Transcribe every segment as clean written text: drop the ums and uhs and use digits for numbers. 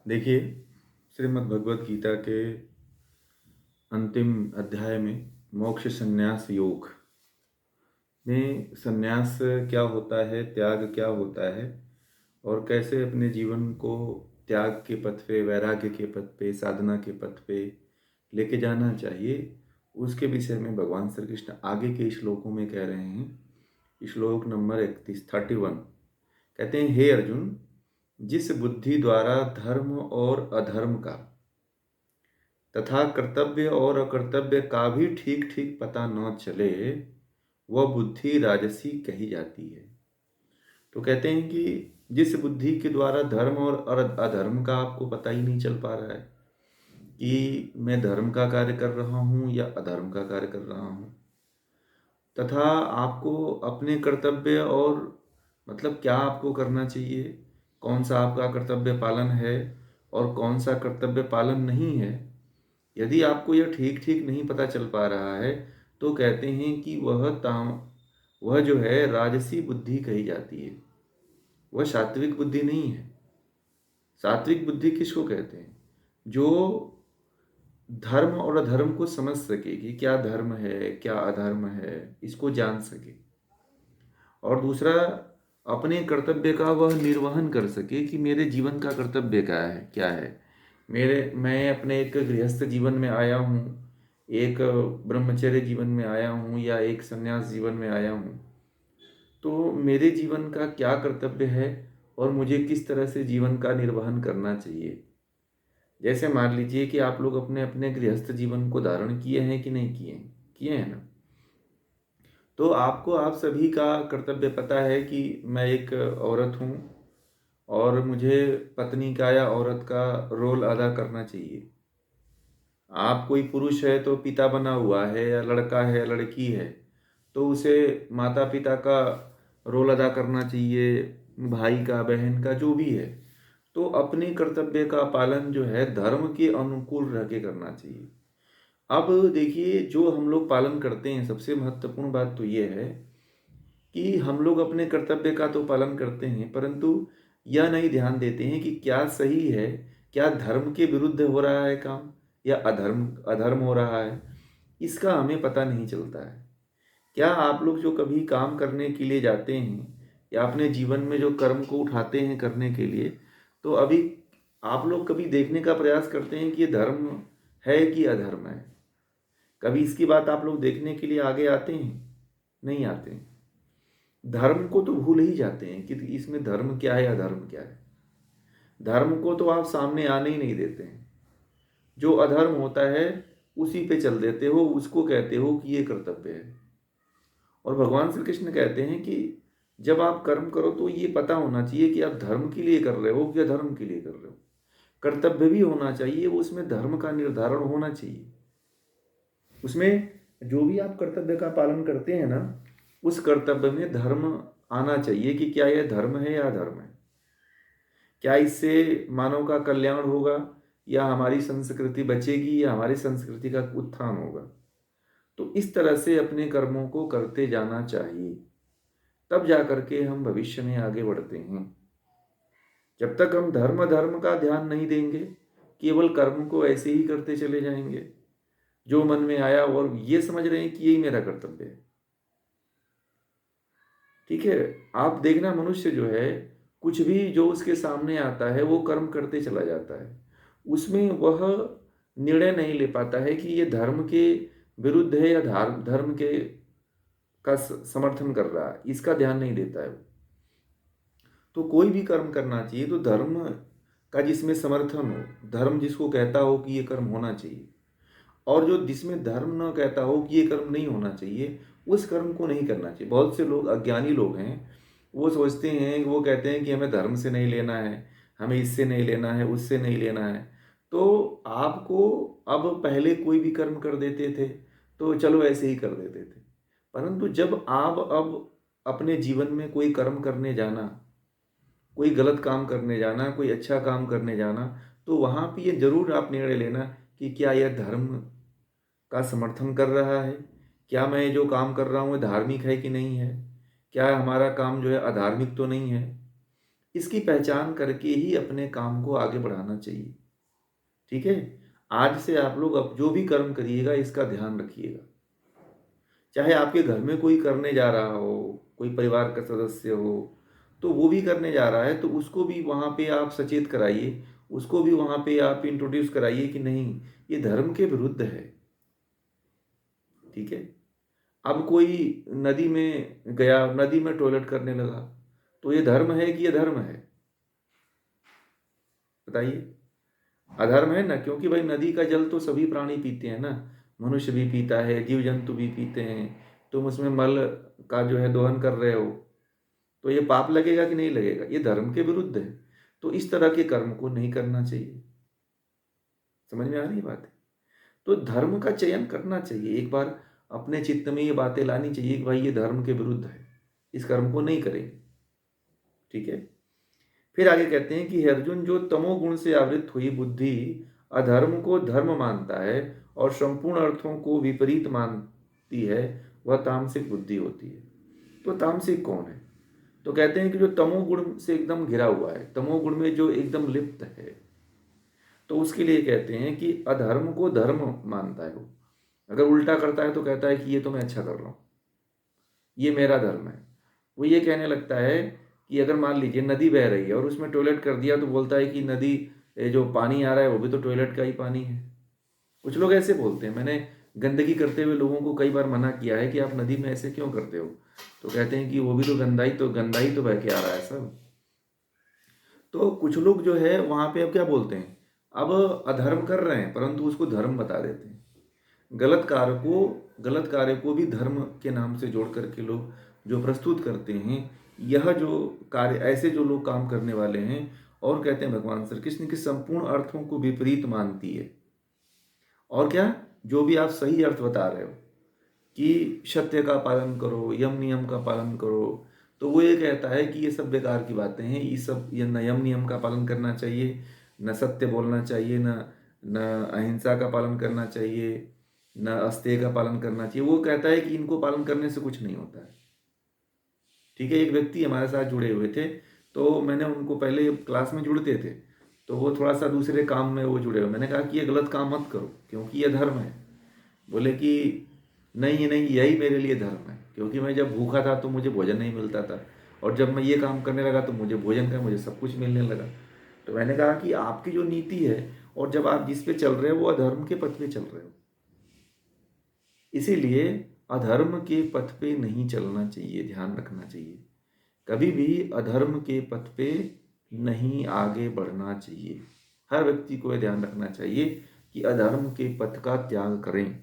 देखिए, श्रीमद् भगवत गीता के अंतिम अध्याय में मोक्ष संन्यास योग में संन्यास क्या होता है, त्याग क्या होता है और कैसे अपने जीवन को त्याग के पथ पे, वैराग्य के पथ पे, साधना के पथ पे लेके जाना चाहिए, उसके विषय में भगवान श्री कृष्ण आगे के श्लोकों में कह रहे हैं। श्लोक नंबर 31 कहते हैं, हे अर्जुन, जिस बुद्धि द्वारा धर्म और अधर्म का तथा कर्तव्य और अकर्तव्य का भी ठीक ठीक पता न चले, वह बुद्धि राजसी कही जाती है। तो कहते हैं कि जिस बुद्धि के द्वारा धर्म और अधर्म का आपको पता ही नहीं चल पा रहा है कि मैं धर्म का कार्य कर रहा हूँ या अधर्म का कार्य कर रहा हूँ, तथा आपको अपने कर्तव्य और मतलब क्या आपको करना चाहिए, कौन सा आपका कर्तव्य पालन है और कौन सा कर्तव्य पालन नहीं है, यदि आपको यह ठीक ठीक नहीं पता चल पा रहा है, तो कहते हैं कि वह जो है राजसी बुद्धि कही जाती है। वह सात्विक बुद्धि नहीं है। सात्विक बुद्धि किसको कहते हैं? जो धर्म और अधर्म को समझ सके कि क्या धर्म है, क्या अधर्म है, इसको जान सके। और दूसरा, अपने कर्तव्य का वह निर्वहन कर सके कि मेरे जीवन का कर्तव्य क्या है। मैं अपने एक गृहस्थ जीवन में आया हूँ, एक ब्रह्मचर्य जीवन में आया हूँ या एक संन्यास जीवन में आया हूँ, तो मेरे जीवन का क्या कर्तव्य है और मुझे किस तरह से जीवन का निर्वहन करना चाहिए। जैसे मान लीजिए कि आप लोग अपने अपने गृहस्थ जीवन को धारण किए हैं कि नहीं किए हैं, किए हैं ना। तो आपको आप सभी का कर्तव्य पता है कि मैं एक औरत हूँ और मुझे पत्नी का या औरत का रोल अदा करना चाहिए। आप कोई पुरुष है तो पिता बना हुआ है, या लड़का है या लड़की है तो उसे माता पिता का रोल अदा करना चाहिए, भाई का, बहन का, जो भी है। तो अपने कर्तव्य का पालन जो है धर्म के अनुकूल रह के करना चाहिए। अब देखिए, जो हम लोग पालन करते हैं, सबसे महत्वपूर्ण बात तो ये है कि हम लोग अपने कर्तव्य का तो पालन करते हैं, परंतु यह नहीं ध्यान देते हैं कि क्या सही है, क्या धर्म के विरुद्ध हो रहा है काम या अधर्म अधर्म हो रहा है, इसका हमें पता नहीं चलता है। क्या आप लोग जो कभी काम करने के लिए जाते हैं या अपने जीवन में जो कर्म को उठाते हैं करने के लिए, तो अभी आप लोग कभी देखने का प्रयास करते हैं कि ये धर्म है कि अधर्म है? कभी इसकी बात आप लोग देखने के लिए आगे आते हैं? नहीं आते हैं। धर्म को तो भूल ही जाते हैं कि इसमें धर्म क्या है, अधर्म क्या है। धर्म को तो आप सामने आने ही नहीं देते हैं। जो अधर्म होता है उसी पे चल देते हो, उसको कहते हो कि ये कर्तव्य है। और भगवान श्री कृष्ण कहते हैं कि जब आप कर्म करो तो ये पता होना चाहिए कि आप धर्म के लिए कर रहे हो या धर्म के लिए कर रहे हो। कर्तव्य भी होना चाहिए, वो उसमें धर्म का निर्धारण होना चाहिए। उसमें जो भी आप कर्तव्य का पालन करते हैं ना, उस कर्तव्य में धर्म आना चाहिए कि क्या यह धर्म है या अधर्म है। क्या इससे मानव का कल्याण होगा या हमारी संस्कृति बचेगी या हमारी संस्कृति का उत्थान होगा। तो इस तरह से अपने कर्मों को करते जाना चाहिए, तब जा करके हम भविष्य में आगे बढ़ते हैं। जब तक हम धर्म धर्म का ध्यान नहीं देंगे, केवल कर्म को ऐसे ही करते चले जाएंगे जो मन में आया और ये समझ रहे हैं कि यही मेरा कर्तव्य है। ठीक है, आप देखना, मनुष्य जो है कुछ भी जो उसके सामने आता है वो कर्म करते चला जाता है। उसमें वह निर्णय नहीं ले पाता है कि ये धर्म के विरुद्ध है या धर्म के का समर्थन कर रहा है, इसका ध्यान नहीं देता है वो। तो कोई भी कर्म करना चाहिए तो धर्म का जिसमें समर्थन हो, धर्म जिसको कहता हो कि ये कर्म होना चाहिए, और जो जिसमें धर्म न कहता हो कि ये कर्म नहीं होना चाहिए, उस कर्म को नहीं करना चाहिए। बहुत से लोग अज्ञानी लोग हैं, वो सोचते हैं, वो कहते हैं कि हमें धर्म से नहीं लेना है, हमें इससे नहीं लेना है, उससे नहीं लेना है। तो आपको अब पहले कोई भी कर्म कर देते थे तो चलो ऐसे ही कर देते थे, परंतु जब आप अब अपने जीवन में कोई कर्म करने जाना, कोई गलत काम करने जाना, कोई अच्छा काम करने जाना, तो वहाँ पे ये जरूर आप निर्णय लेना कि क्या यह धर्म का समर्थन कर रहा है, क्या मैं जो काम कर रहा हूँ धार्मिक है कि नहीं है, क्या हमारा काम जो है अधार्मिक तो नहीं है। इसकी पहचान करके ही अपने काम को आगे बढ़ाना चाहिए। ठीक है? आज से आप लोग अब जो भी कर्म करिएगा इसका ध्यान रखिएगा। चाहे आपके घर में कोई करने जा रहा हो, कोई परिवार का सदस्य हो, तो वो भी करने जा रहा है तो उसको भी वहाँ पे आप सचेत कराइए, उसको भी वहाँ पे आप इंट्रोड्यूस कराइए कि नहीं, ये धर्म के विरुद्ध है। ठीक है? अब कोई नदी में गया, नदी में टॉयलेट करने लगा, तो ये धर्म है कि ये धर्म है? बताइए। अधर्म है ना, क्योंकि भाई नदी का जल तो सभी प्राणी पीते हैं ना, मनुष्य भी पीता है, जीव जंतु भी पीते हैं। तुम उसमें मल का जो है दोहन कर रहे हो, तो ये पाप लगेगा कि नहीं लगेगा? ये धर्म के विरुद्ध है। तो इस तरह के कर्म को नहीं करना चाहिए। समझ में आ रही है बात? तो धर्म का चयन करना चाहिए। एक बार अपने चित्त में ये बातें लानी चाहिए कि भाई ये धर्म के विरुद्ध है, इस कर्म को नहीं करेंगे। ठीक है? फिर आगे कहते हैं कि हे अर्जुन, जो तमोगुण से आवृत हुई बुद्धि अधर्म को धर्म मानता है और संपूर्ण अर्थों को विपरीत मानती है, वह तामसिक बुद्धि होती है। तो तामसिक कौन है? तो कहते हैं कि जो तमोगुण से एकदम घिरा हुआ है, तमोगुण में जो एकदम लिप्त है, तो उसके लिए कहते हैं कि अधर्म को धर्म मानता है वो। अगर उल्टा करता है तो कहता है कि ये तो मैं अच्छा कर रहा हूँ, ये मेरा धर्म है। वो ये कहने लगता है कि अगर मान लीजिए नदी बह रही है और उसमें टॉयलेट कर दिया तो बोलता है कि नदी, ये जो पानी आ रहा है वो भी तो टॉयलेट का ही पानी है। कुछ लोग ऐसे बोलते हैं। मैंने गंदगी करते हुए लोगों को कई बार मना किया है कि आप नदी में ऐसे क्यों करते हो, तो कहते हैं कि वो भी तो गंदा ही तो बह के आ रहा है सब। तो कुछ लोग जो है वहाँ पे अब क्या बोलते हैं, अब अधर्म कर रहे हैं परंतु उसको धर्म बता देते हैं। गलत कार्य को भी धर्म के नाम से जोड़ करके लोग जो प्रस्तुत करते हैं, यह जो कार्य, ऐसे जो लोग काम करने वाले हैं, और कहते हैं भगवान श्री कृष्ण की संपूर्ण अर्थों को विपरीत मानती है। और क्या, जो भी आप सही अर्थ बता रहे हो कि सत्य का पालन करो, यम नियम का पालन करो, तो वो ये कहता है कि ये सब बेकार की बातें हैं, ये सब, ये न यम नियम का पालन करना चाहिए, न सत्य बोलना चाहिए, न न अहिंसा का पालन करना चाहिए, न अस्तेय का पालन करना चाहिए। वो कहता है कि इनको पालन करने से कुछ नहीं होता है। ठीक है? एक व्यक्ति हमारे साथ जुड़े हुए थे, तो मैंने उनको, पहले क्लास में जुड़ते थे तो वो थोड़ा सा दूसरे काम में वो जुड़े हुए, मैंने कहा कि ये गलत काम मत करो क्योंकि ये धर्म है। बोले कि नहीं नहीं, यही मेरे लिए धर्म है, क्योंकि मैं जब भूखा था तो मुझे भोजन नहीं मिलता था, और जब मैं ये काम करने लगा तो मुझे भोजन का, मुझे सब कुछ मिलने लगा। तो मैंने कहा कि आपकी जो नीति है और जब आप जिस पे चल रहे हो वो अधर्म के पथ पे चल रहे हो, इसीलिए अधर्म के पथ पे नहीं चलना चाहिए, ध्यान रखना चाहिए। कभी भी अधर्म के पथ पे नहीं आगे बढ़ना चाहिए। हर व्यक्ति को यह ध्यान रखना चाहिए कि अधर्म के पथ का त्याग करें।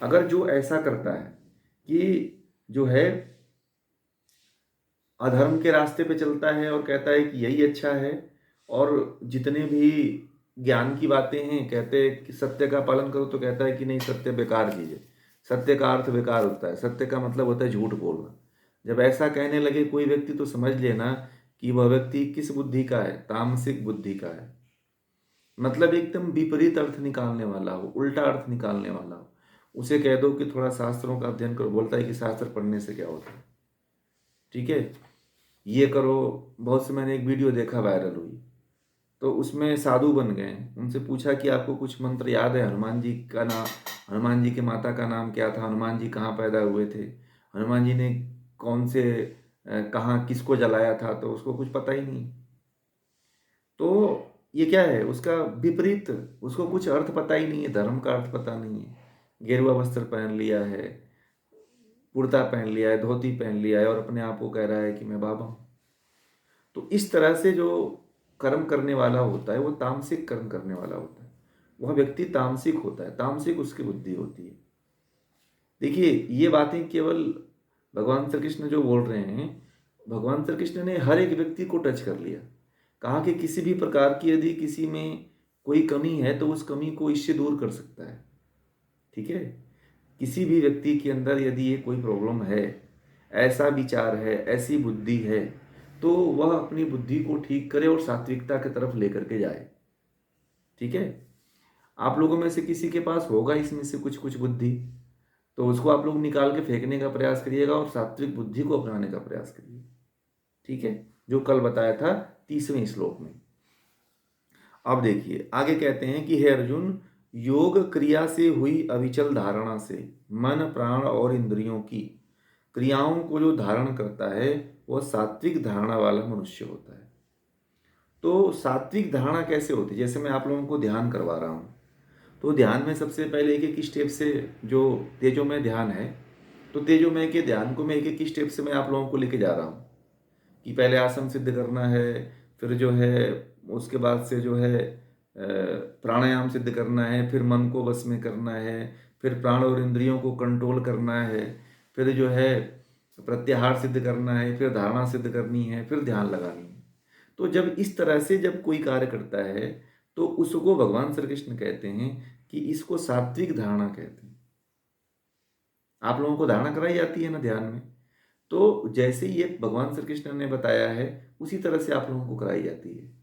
अगर जो ऐसा करता है कि जो है अधर्म के रास्ते पे चलता है और कहता है कि यही अच्छा है, और जितने भी ज्ञान की बातें हैं, कहते हैं कि सत्य का पालन करो, तो कहता है कि नहीं, सत्य बेकार चीज़ है, सत्य का अर्थ बेकार होता है, सत्य का मतलब होता है झूठ बोलना। जब ऐसा कहने लगे कोई व्यक्ति तो समझ लेना कि वह व्यक्ति किस बुद्धि का है, तामसिक बुद्धि का है। मतलब एकदम विपरीत अर्थ निकालने वाला हो, उल्टा अर्थ निकालने वाला हो। उसे कह दो कि थोड़ा शास्त्रों का अध्ययन करो, बोलता है कि शास्त्र पढ़ने से क्या होता है। ठीक है? ये करो। बहुत से, मैंने एक वीडियो देखा वायरल हुई, तो उसमें साधु बन गए, उनसे पूछा कि आपको कुछ मंत्र याद है, हनुमान जी का नाम, हनुमान जी के माता का नाम क्या था, हनुमान जी कहाँ पैदा हुए थे, हनुमान जी ने कौन से कहाँ किसको जलाया था, तो उसको कुछ पता ही नहीं। तो ये क्या है, उसका विपरीत, उसको कुछ अर्थ पता ही नहीं है, धर्म का अर्थ पता नहीं है। गेरुआ वस्त्र पहन लिया है, कुर्ता पहन लिया है, धोती पहन लिया है, और अपने आप को कह रहा है कि मैं बाबा हूँ। तो इस तरह से जो कर्म करने वाला होता है वो तामसिक कर्म करने वाला होता है, वह व्यक्ति तामसिक होता है, तामसिक उसकी बुद्धि होती है। देखिए, ये बातें केवल भगवान श्री कृष्ण जो बोल रहे हैं, भगवान श्री कृष्ण ने हर एक व्यक्ति को टच कर लिया। कहा कि किसी भी प्रकार की यदि किसी में कोई कमी है तो उस कमी को इससे दूर कर सकता है। ठीक है? किसी भी व्यक्ति के अंदर यदि ये कोई प्रॉब्लम है, ऐसा विचार है, ऐसी बुद्धि है, तो वह अपनी बुद्धि को ठीक करे और सात्विकता की तरफ लेकर के जाए। ठीक है? आप लोगों में से किसी के पास होगा इसमें से कुछ कुछ बुद्धि, तो उसको आप लोग निकाल के फेंकने का प्रयास करिएगा और सात्विक बुद्धि को अपनाने का प्रयास करिए। ठीक है? जो कल बताया था 30वें श्लोक में। अब देखिए आगे कहते हैं कि हे अर्जुन, योग क्रिया से हुई अविचल धारणा से मन प्राण और इंद्रियों की क्रियाओं को जो धारण करता है वह सात्विक धारणा वाला मनुष्य होता है। तो सात्विक धारणा कैसे होती है? जैसे मैं आप लोगों को ध्यान करवा रहा हूँ, तो ध्यान में सबसे पहले एक एक स्टेप से जो तेजोमय ध्यान है, तो तेजोमय के ध्यान को मैं एक एक स्टेप से मैं आप लोगों को लेके जा रहा हूँ कि पहले आसन सिद्ध करना है, फिर जो है उसके बाद से जो है प्राणायाम सिद्ध करना है, फिर मन को वश में करना है, फिर प्राण और इंद्रियों को कंट्रोल करना है, फिर जो है प्रत्याहार सिद्ध करना है, फिर धारणा सिद्ध करनी है, फिर ध्यान लगानी है। तो जब इस तरह से जब कोई कार्य करता है तो उसको भगवान श्री कृष्ण कहते हैं कि इसको सात्विक धारणा कहते हैं। आप लोगों को धारणा कराई जाती है ना ध्यान में, तो जैसे ये भगवान श्री कृष्ण ने बताया है उसी तरह से आप लोगों को कराई जाती है।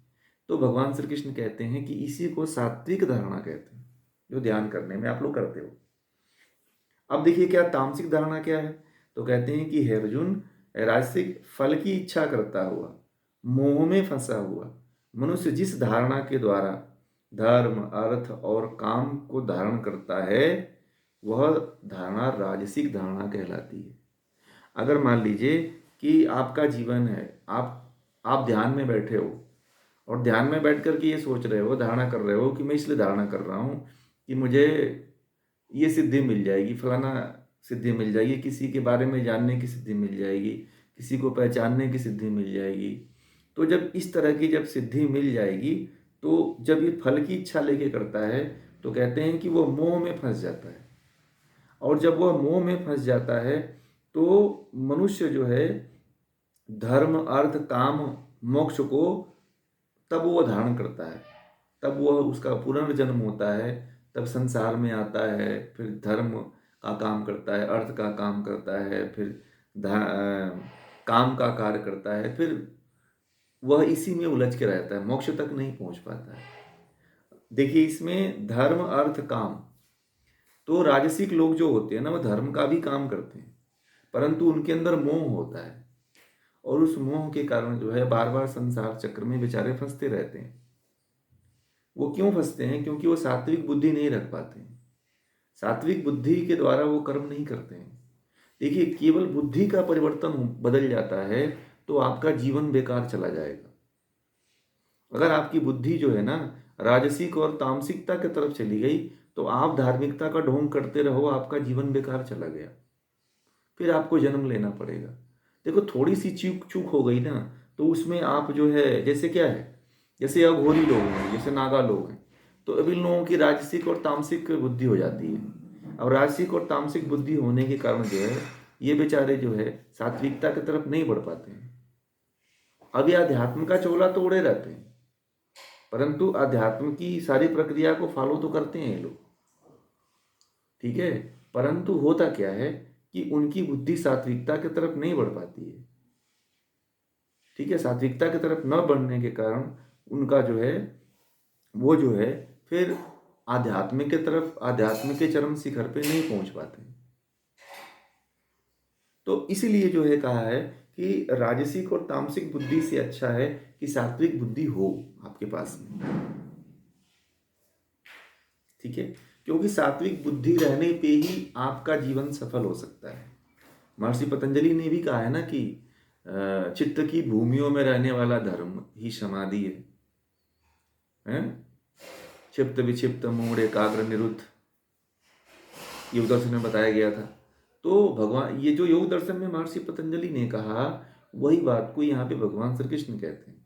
तो भगवान श्री कृष्ण कहते हैं कि इसी को सात्विक धारणा कहते हैं, जो ध्यान करने में आप लोग करते हो। अब देखिए क्या तामसिक धारणा क्या है? तो कहते हैं कि हे अर्जुन, राजसिक फल की इच्छा करता हुआ मोह में फंसा हुआ मनुष्य जिस धारणा के द्वारा धर्म अर्थ और काम को धारण करता है वह धारणा राजसिक धारणा कहलाती है। अगर मान लीजिए कि आपका जीवन है, आप ध्यान में बैठे हो और ध्यान में बैठ कर के ये सोच रहे हो, धारणा कर रहे हो कि मैं इसलिए धारणा कर रहा हूँ कि मुझे ये सिद्धि मिल जाएगी, फलाना सिद्धि मिल जाएगी, किसी के बारे में जानने की सिद्धि मिल जाएगी, किसी को पहचानने की सिद्धि मिल जाएगी। तो जब इस तरह की जब सिद्धि मिल जाएगी तो जब ये फल की इच्छा लेके करता है तो कहते हैं कि वो मोह में फंस जाता है। और जब वह मोह में फंस जाता है तो मनुष्य जो है धर्म अर्थ काम मोक्ष को तब वो धारण करता है, तब वह उसका पुनर्जन्म होता है, तब संसार में आता है, फिर धर्म का काम करता है, अर्थ का काम करता है, फिर काम का कार्य करता है, फिर वह इसी में उलझ के रहता है, मोक्ष तक नहीं पहुंच पाता है। देखिए इसमें धर्म अर्थ काम, तो राजसिक लोग जो होते हैं ना वह धर्म का भी काम करते हैं परंतु उनके अंदर मोह होता है और उस मोह के कारण जो है बार बार संसार चक्र में बेचारे फंसते रहते हैं। वो क्यों फंसते हैं? क्योंकि वो सात्विक बुद्धि नहीं रख पाते हैं, सात्विक बुद्धि के द्वारा वो कर्म नहीं करते हैं। देखिए केवल बुद्धि का परिवर्तन बदल जाता है तो आपका जीवन बेकार चला जाएगा। अगर आपकी बुद्धि जो है ना राजसिक और तामसिकता की तरफ चली गई तो आप धार्मिकता का ढोंग करते रहो, आपका जीवन बेकार चला गया, फिर आपको जन्म लेना पड़ेगा। देखो थोड़ी सी चूक चूक हो गई ना तो उसमें आप जो है, जैसे क्या है, जैसे अघोरी लोग हैं, जैसे नागा लोग हैं, तो अब इन लोगों की राजसिक और तामसिक बुद्धि हो जाती है। अब राजसिक और तामसिक बुद्धि होने के कारण जो है ये बेचारे जो है सात्विकता की तरफ नहीं बढ़ पाते हैं। अब ये अध्यात्म का चोला तो उड़े रहते हैं परंतु अध्यात्म की सारी प्रक्रिया को फॉलो तो करते हैं ये लोग, ठीक है, परंतु होता क्या है कि उनकी बुद्धि सात्विकता की तरफ नहीं बढ़ पाती है। ठीक है, सात्विकता की तरफ न बढ़ने के कारण उनका जो है वो जो है फिर आध्यात्म के तरफ, आध्यात्म के चरम शिखर पे नहीं पहुंच पाते। तो इसीलिए जो है कहा है कि राजसिक और तामसिक बुद्धि से अच्छा है कि सात्विक बुद्धि हो आपके पास में, ठीक है, क्योंकि सात्विक बुद्धि रहने पे ही आपका जीवन सफल हो सकता है। महर्षि पतंजलि ने भी कहा है ना कि चित्त की भूमियों में रहने वाला धर्म ही समाधि है? क्षिप्त विक्षिप्त मूढ़ एकाग्र निरुद्ध, योग दर्शन में बताया गया था। तो भगवान ये जो योग दर्शन में महर्षि पतंजलि ने कहा वही बात को यहाँ पे भगवान श्री कृष्ण कहते हैं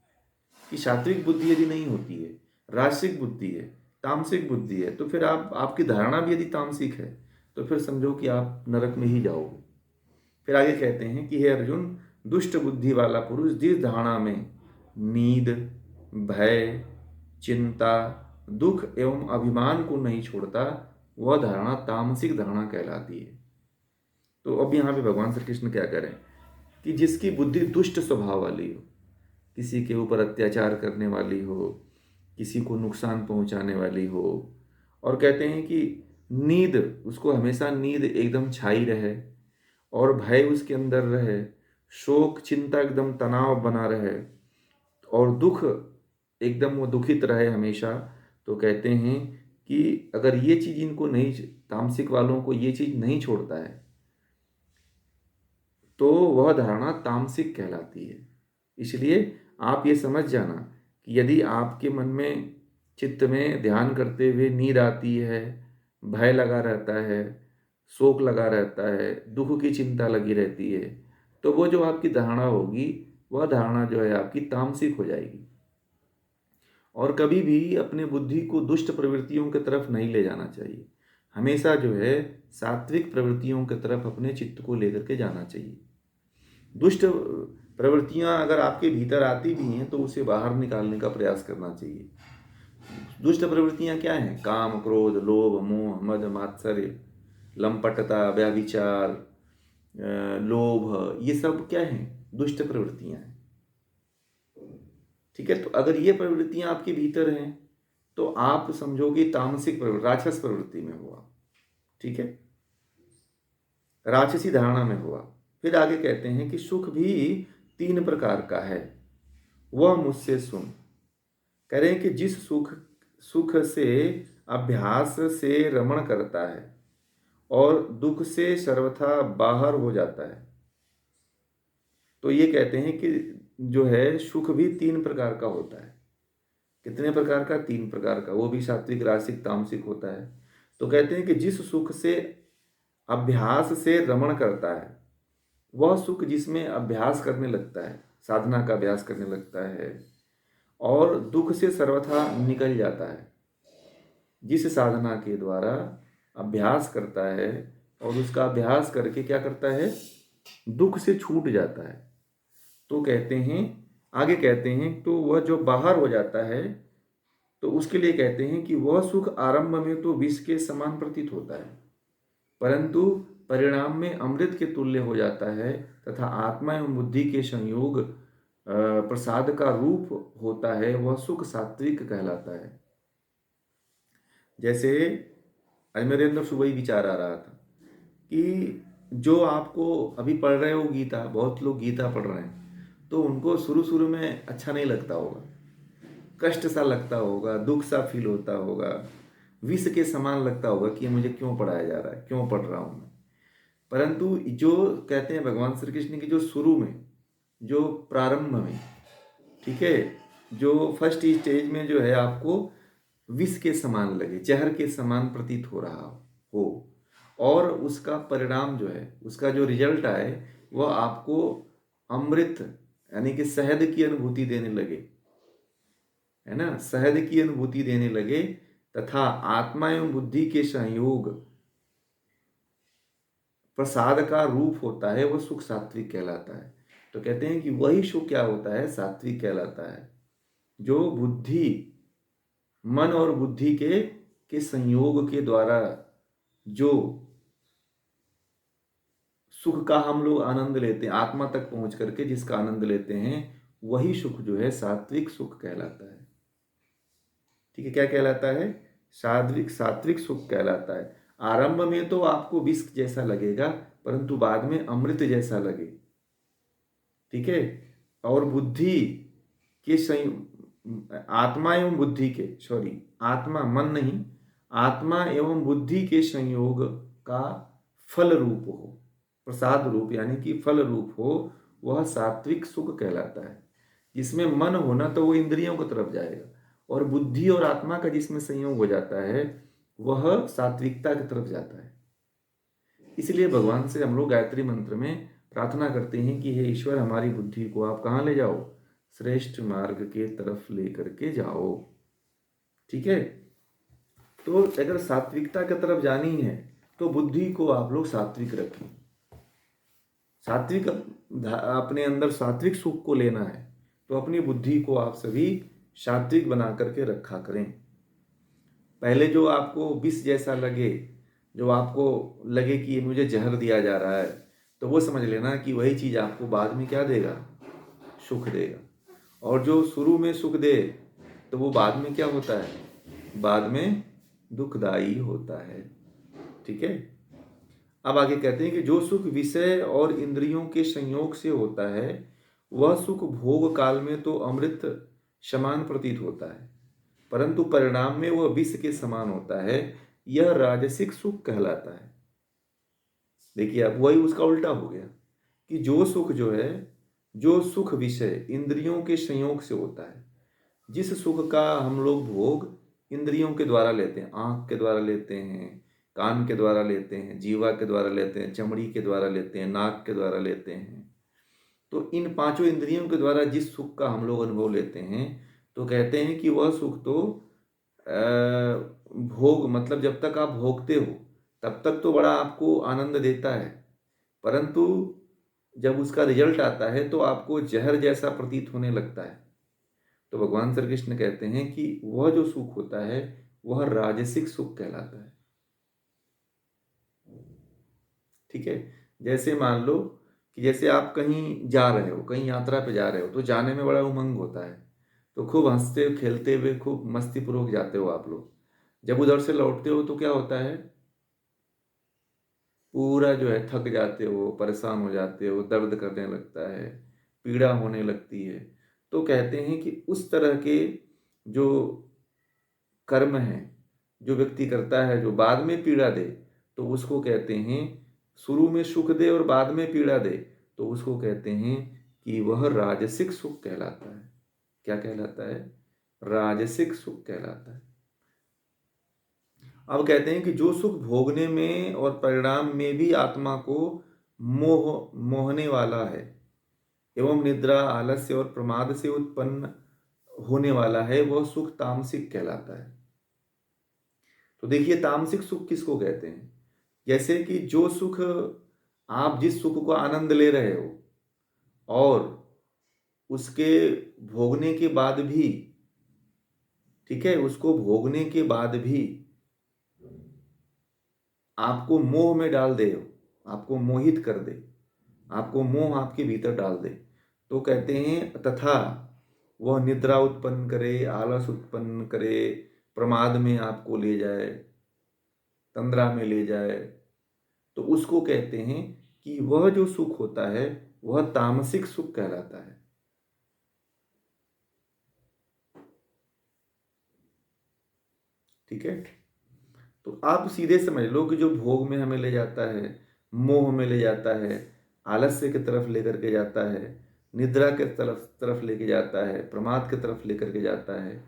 कि सात्विक बुद्धि यदि नहीं होती है, राजसिक बुद्धि है, तामसिक बुद्धि है, तो फिर आपकी धारणा भी यदि तामसिक है तो फिर समझो कि आप नरक में ही जाओगे। फिर आगे कहते हैं कि हे अर्जुन, दुष्ट बुद्धि वाला पुरुष जिस धारणा में नींद, भय, चिंता, दुख एवं अभिमान को नहीं छोड़ता वह धारणा तामसिक धारणा कहलाती है। तो अब यहाँ पे भगवान श्री कृष्ण क्या करें कि जिसकी बुद्धि दुष्ट स्वभाव वाली हो, किसी के ऊपर अत्याचार करने वाली हो, किसी को नुकसान पहुंचाने वाली हो, और कहते हैं कि नींद, उसको हमेशा नींद एकदम छाई रहे और भय उसके अंदर रहे, शोक चिंता एकदम तनाव बना रहे और दुख एकदम वो दुखित रहे हमेशा, तो कहते हैं कि अगर ये चीज़ इनको नहीं, तामसिक वालों को ये चीज़ नहीं छोड़ता है, तो वह धारणा तामसिक कहलाती है। इसलिए आप ये समझ जाना कि यदि आपके मन में, चित्त में ध्यान करते हुए नींद आती है, भय लगा रहता है, शोक लगा रहता है, दुख की चिंता लगी रहती है, तो वो जो आपकी धारणा होगी, वह धारणा जो है आपकी तामसिक हो जाएगी। और कभी भी अपने बुद्धि को दुष्ट प्रवृत्तियों की तरफ नहीं ले जाना चाहिए। हमेशा जो है सात्विक प्रवृत्तियों की तरफ अपने चित्त को लेकर के जाना चाहिए। दुष्ट प्रवृत्तियां अगर आपके भीतर आती भी हैं तो उसे बाहर निकालने का प्रयास करना चाहिए। दुष्ट प्रवृत्तियां क्या हैं? काम, क्रोध, लोभ, मोह, मद, मात्सर्य, लंपटता, व्यभिचार, लोभ, ये सब क्या हैं? दुष्ट प्रवृत्तियां हैं। ठीक है, तो अगर ये प्रवृत्तियां आपके भीतर हैं तो आप समझोगे तामसिक प्रवृत्ति, राक्षस प्रवृत्ति में हुआ। ठीक है, राक्षसी धारणा में हुआ। फिर आगे कहते हैं कि सुख भी 3 प्रकार का है, वह मुझसे सुन। कह रहे हैं कि जिस सुख सुख से अभ्यास से रमण करता है और दुख से सर्वथा बाहर हो जाता है, तो ये कहते हैं कि जो है सुख भी 3 प्रकार का होता है। कितने प्रकार का? 3 प्रकार का। वो भी सात्विक, राजसिक, तामसिक होता है। तो कहते हैं कि जिस सुख से अभ्यास से रमण करता है, वह सुख जिसमें अभ्यास करने लगता है, साधना का अभ्यास करने लगता है और दुख से सर्वथा निकल जाता है, जिस साधना के द्वारा अभ्यास करता है और उसका अभ्यास करके क्या करता है? दुख से छूट जाता है, तो कहते हैं, आगे कहते हैं, तो वह जो बाहर हो जाता है तो उसके लिए कहते हैं कि वह सुख आरंभ में तो विष के समान प्रतीत होता है, परंतु परिणाम में अमृत के तुल्य हो जाता है तथा आत्मा एवं बुद्धि के संयोग प्रसाद का रूप होता है। वह सुख सात्विक कहलाता है। जैसे आज मेरे अंदर सुबह ही विचार आ रहा था कि जो आपको अभी पढ़ रहे हो गीता, बहुत लोग गीता पढ़ रहे हैं, तो उनको शुरू शुरू में अच्छा नहीं लगता होगा, कष्ट सा लगता होगा, दुख सा फील होता होगा, विष के समान लगता होगा कि मुझे क्यों पढ़ाया जा रहा है, क्यों पढ़ रहा हूँ मैं। परंतु जो कहते हैं भगवान श्री कृष्ण की, जो शुरू में, जो प्रारंभ में, ठीक है, जो फर्स्ट स्टेज में जो है आपको विष के समान लगे, जहर के समान प्रतीत हो रहा हो, और उसका परिणाम जो है, उसका जो रिजल्ट आए, वह आपको अमृत यानी कि शहद की अनुभूति देने लगे, है ना, शहद की अनुभूति देने लगे तथा आत्मा एवं बुद्धि के संयोग प्रसाद का रूप होता है, वह सुख सात्विक कहलाता है। तो कहते हैं कि वही सुख क्या होता है? सात्विक कहलाता है, जो बुद्धि, मन और बुद्धि के संयोग के द्वारा जो सुख का हम लोग आनंद लेते हैं, आत्मा तक पहुंच करके जिसका आनंद लेते हैं, वही सुख जो है सात्विक सुख कहलाता है। ठीक है, क्या कहलाता है? सात्विक सात्विक सुख कहलाता है। आरंभ में तो आपको विष जैसा लगेगा, परंतु बाद में अमृत जैसा लगे। ठीक है, और बुद्धि के आत्मा एवं बुद्धि के, सॉरी, आत्मा, मन नहीं, आत्मा एवं बुद्धि के संयोग का फल रूप हो, प्रसाद रूप यानी कि फल रूप हो, वह सात्विक सुख कहलाता है। जिसमें मन होना तो वो इंद्रियों की तरफ जाएगा, और बुद्धि और आत्मा का जिसमें संयोग हो जाता है वह सात्विकता की तरफ जाता है। इसलिए भगवान से हम लोग गायत्री मंत्र में प्रार्थना करते हैं कि हे ईश्वर, हमारी बुद्धि को आप कहाँ ले जाओ? श्रेष्ठ मार्ग के तरफ ले करके जाओ। ठीक है, तो अगर सात्विकता की तरफ जानी है तो बुद्धि को आप लोग सात्विक रखें। सात्विक, अपने अंदर सात्विक सुख को लेना है तो अपनी बुद्धि को आप सभी सात्विक बना करके रखा करें। पहले जो आपको विष जैसा लगे, जो आपको लगे कि मुझे जहर दिया जा रहा है, तो वो समझ लेना कि वही चीज़ आपको बाद में क्या देगा? सुख देगा। और जो शुरू में सुख दे तो वो बाद में क्या होता है? बाद में दुखदाई होता है। ठीक है, अब आगे कहते हैं कि जो सुख विषय और इंद्रियों के संयोग से होता है वह सुख भोग काल में तो अमृत समान प्रतीत होता है, परंतु परिणाम में वह विष के समान होता है। यह राजसिक सुख कहलाता है। देखिए, अब वही उसका उल्टा हो गया कि जो सुख जो है, जो सुख विषय इंद्रियों के संयोग से होता है, जिस सुख का हम लोग भोग इंद्रियों के द्वारा लेते हैं, आंख के द्वारा लेते हैं, कान के द्वारा लेते हैं, जीवा के द्वारा लेते हैं, चमड़ी के द्वारा लेते हैं, नाक के द्वारा लेते हैं, तो इन पांचों इंद्रियों के द्वारा जिस सुख का हम लोग अनुभव लेते हैं, तो कहते हैं कि वह सुख तो भोग, मतलब जब तक आप भोगते हो तब तक तो बड़ा आपको आनंद देता है, परंतु जब उसका रिजल्ट आता है तो आपको जहर जैसा प्रतीत होने लगता है। तो भगवान श्री कृष्ण कहते हैं कि वह जो सुख होता है वह राजसिक सुख कहलाता है। ठीक है, जैसे मान लो कि जैसे आप कहीं जा रहे हो, कहीं यात्रा पे जा रहे हो, तो जाने में बड़ा उमंग होता है, तो खूब हंसते खेलते हुए खूब मस्ती पूर्वक जाते हो आप लोग। जब उधर से लौटते हो तो क्या होता है, पूरा जो है थक जाते हो, परेशान हो जाते हो, दर्द करने लगता है, पीड़ा होने लगती है। तो कहते हैं कि उस तरह के जो कर्म है जो व्यक्ति करता है, जो बाद में पीड़ा दे, तो उसको कहते हैं, शुरू में सुख दे और बाद में पीड़ा दे, तो उसको कहते हैं कि वह राजसिक सुख कहलाता है। क्या कहलाता है? राजसिक सुख कहलाता है। अब कहते हैं कि जो सुख भोगने में और परिणाम में भी आत्मा को मोहने वाला है एवं निद्रा, आलस्य और प्रमाद से उत्पन्न होने वाला है, वह सुख तामसिक कहलाता है। तो देखिए, तामसिक सुख किसको कहते हैं? जैसे कि जो सुख, आप जिस सुख को आनंद ले रहे हो और उसके भोगने के बाद भी, ठीक है, उसको भोगने के बाद भी आपको मोह में डाल दे, आपको मोहित कर दे, आपको मोह आपके भीतर डाल दे, तो कहते हैं तथा वह निद्रा उत्पन्न करे, आलस उत्पन्न करे, प्रमाद में आपको ले जाए, तंद्रा में ले जाए, तो उसको कहते हैं कि वह जो सुख होता है वह तामसिक सुख कहलाता है। ठीक है, तो आप सीधे समझ लो कि जो भोग में हमें ले जाता है, मोह में ले जाता है, आलस्य की तरफ लेकर के जाता है, निद्रा के तरफ तरफ लेके जाता है, प्रमाद की तरफ लेकर के जाता है,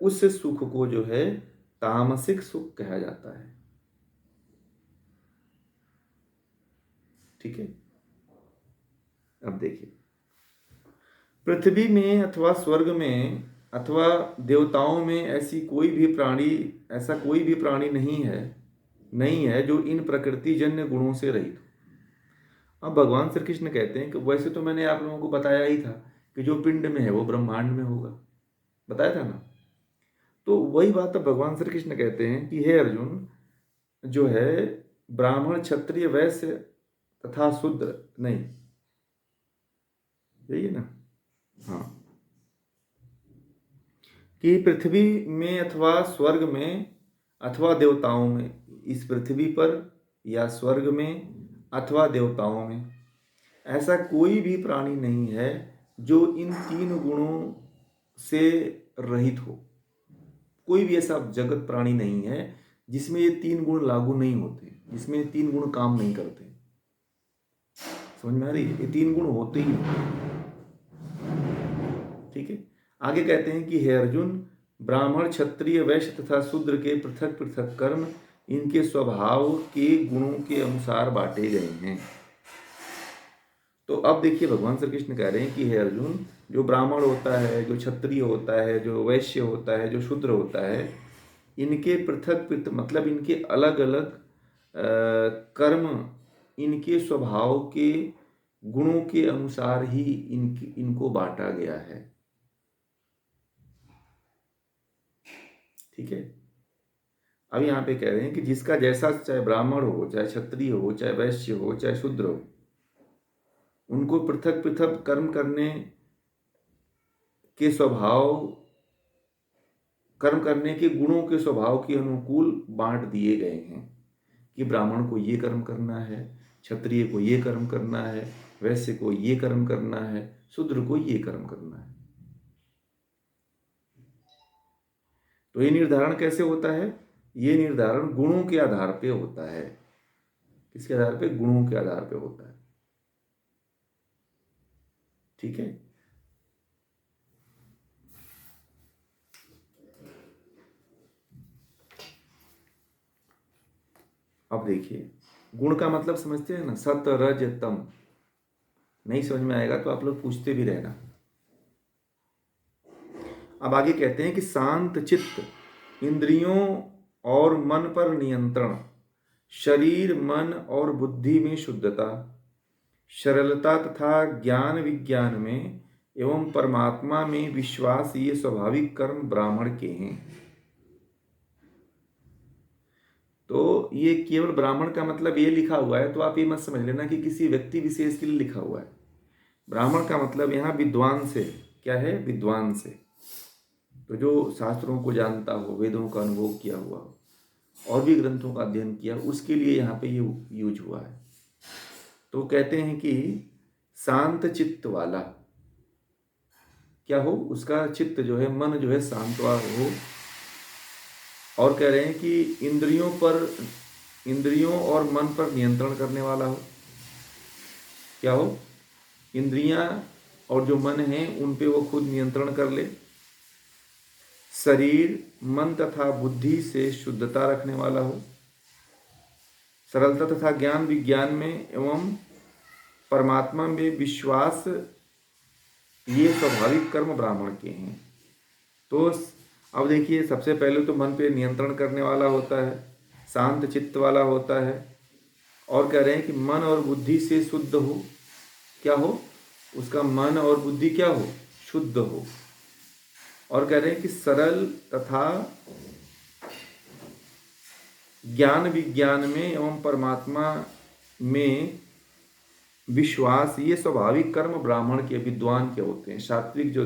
उस सुख को जो है तामसिक सुख कहा जाता है। ठीक है, अब देखिए, पृथ्वी में अथवा स्वर्ग में अथवा देवताओं में ऐसा कोई भी प्राणी नहीं है जो इन प्रकृति जन्य गुणों से रहित हो। अब भगवान श्री कृष्ण कहते हैं कि वैसे तो मैंने आप लोगों को बताया ही था कि जो पिंड में है वो ब्रह्मांड में होगा, बताया था ना। तो वही बात अब भगवान श्री कृष्ण कहते हैं कि हे अर्जुन, जो है ब्राह्मण, क्षत्रिय, वैश्य तथा शूद्र, नहीं, यही है ना, हाँ, कि पृथ्वी में अथवा स्वर्ग में अथवा देवताओं में, इस पृथ्वी पर या स्वर्ग में अथवा देवताओं में ऐसा कोई भी प्राणी नहीं है जो इन तीन गुणों से रहित हो। कोई भी ऐसा जगत प्राणी नहीं है जिसमें ये तीन गुण लागू नहीं होते, जिसमें ये तीन गुण काम नहीं करते। समझ में आ रही है? ये तीन गुण होते ही होते हैं। ठीक है, आगे कहते हैं कि हे अर्जुन, ब्राह्मण, क्षत्रिय, वैश्य तथा शूद्र के पृथक पृथक कर्म इनके स्वभाव के गुणों के अनुसार बांटे गए हैं। तो अब देखिए, भगवान श्री कृष्ण कह रहे हैं कि हे अर्जुन, जो ब्राह्मण होता है, जो क्षत्रिय होता है, जो वैश्य होता है, जो शूद्र होता है, इनके पृथक पृथक मतलब इनके अलग अलग कर्म इनके स्वभाव के गुणों के अनुसार ही इनको बांटा गया है। ठीक है, अब यहाँ पे कह रहे हैं कि जिसका जैसा, चाहे ब्राह्मण हो, चाहे क्षत्रिय हो, चाहे वैश्य हो, चाहे शूद्र हो, उनको पृथक पृथक कर्म करने के स्वभाव, कर्म करने के गुणों के स्वभाव के अनुकूल बांट दिए गए हैं। कि ब्राह्मण को ये कर्म करना है, क्षत्रिय को ये कर्म करना है, वैश्य को ये कर्म करना है, शूद्र को ये कर्म करना है। तो ये निर्धारण कैसे होता है? ये निर्धारण गुणों के आधार पे होता है। किसके आधार पे? गुणों के आधार पे होता है। ठीक है। अब देखिए, गुण का मतलब समझते हैं ना, सत रज तम। नहीं समझ में आएगा तो आप लोग पूछते भी रहना। अब आगे कहते हैं कि शांत चित्त, इंद्रियों और मन पर नियंत्रण, शरीर मन और बुद्धि में शुद्धता, सरलता तथा ज्ञान विज्ञान में एवं परमात्मा में विश्वास, ये स्वाभाविक कर्म ब्राह्मण के हैं। तो ये केवल ब्राह्मण का मतलब ये लिखा हुआ है, तो आप ये मत समझ लेना कि किसी व्यक्ति विशेष के लिए लिखा हुआ है। ब्राह्मण का मतलब यहाँ विद्वान से। क्या है? विद्वान से। तो जो शास्त्रों को जानता हो, वेदों का अनुभव किया हुआ हो, और भी ग्रंथों का अध्ययन किया, उसके लिए यहाँ पे ये यूज हुआ है। तो कहते हैं कि शांत चित्त वाला क्या हो? उसका चित्त जो है, मन जो है शांत हो। और कह रहे हैं कि इंद्रियों और मन पर नियंत्रण करने वाला हो। क्या हो? इंद्रियां और जो मन है उन पे वो खुद नियंत्रण कर ले। शरीर मन तथा बुद्धि से शुद्धता रखने वाला हो। सरलता तथा ज्ञान विज्ञान में एवं परमात्मा में विश्वास, ये स्वाभाविक कर्म ब्राह्मण के हैं। तो अब देखिए, सबसे पहले तो मन पे नियंत्रण करने वाला होता है, शांत चित्त वाला होता है, और कह रहे हैं कि मन और बुद्धि से शुद्ध हो। क्या हो? उसका मन और बुद्धि क्या हो? शुद्ध हो। और कह रहे हैं कि सरल तथा ज्ञान विज्ञान में एवं परमात्मा में विश्वास, ये स्वाभाविक कर्म ब्राह्मण के, विद्वान के होते हैं। सात्विक जो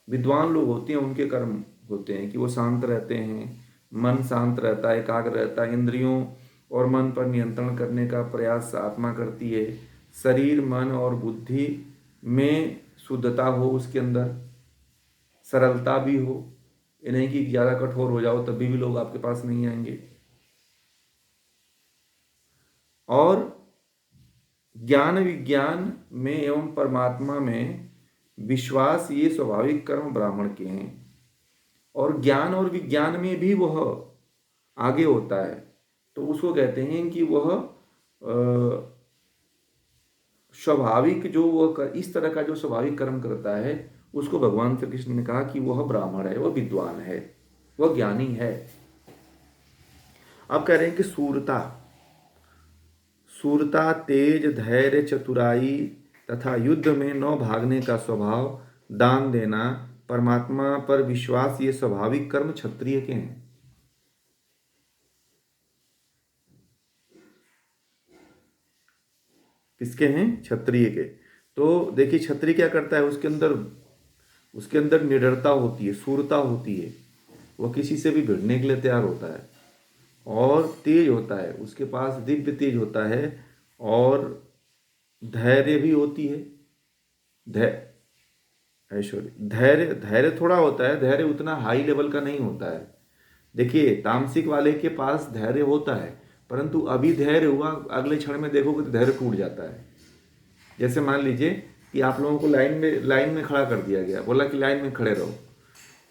विद्वान लोग होते हैं उनके कर्म होते हैं कि वो शांत रहते हैं, मन शांत रहता है, एकाग्र रहता है, इंद्रियों और मन पर नियंत्रण करने का प्रयास आत्मा करती है, शरीर मन और बुद्धि में शुद्धता हो, उसके अंदर सरलता भी हो। ये नहीं कि ज़्यादा कठोर हो जाओ तभी भी लोग आपके पास नहीं आएंगे। और ज्ञान विज्ञान में एवं परमात्मा में विश्वास, ये स्वाभाविक कर्म ब्राह्मण के हैं। और ज्ञान और विज्ञान में भी वह आगे होता है, तो उसको कहते हैं कि वह स्वाभाविक, जो वह इस तरह का जो स्वाभाविक कर्म करता है, उसको भगवान श्री कृष्ण ने कहा कि वह ब्राह्मण है, वह विद्वान है, वह ज्ञानी है। अब कह रहे हैं कि सूरता, तेज, धैर्य, चतुराई तथा युद्ध में न भागने का स्वभाव, दान देना, परमात्मा पर विश्वास, ये स्वाभाविक कर्म क्षत्रिय के हैं। किसके हैं? क्षत्रिय के। तो देखिए, क्षत्रिय क्या करता है? उसके अंदर निडरता होती है, सूरता होती है, वह किसी से भी भिड़ने के लिए तैयार होता है, और तेज होता है, उसके पास दिव्य तेज होता है, और धैर्य भी होती है। ऐश्वर्य, धैर्य, धैर्य थोड़ा होता है, धैर्य उतना हाई लेवल का नहीं होता है। देखिए, तामसिक वाले के पास धैर्य होता है, परंतु अभी धैर्य हुआ, अगले क्षण में देखोगे तो धैर्य टूट जाता है। जैसे मान लीजिए कि आप लोगों को लाइन में खड़ा कर दिया गया, बोला कि लाइन में खड़े रहो,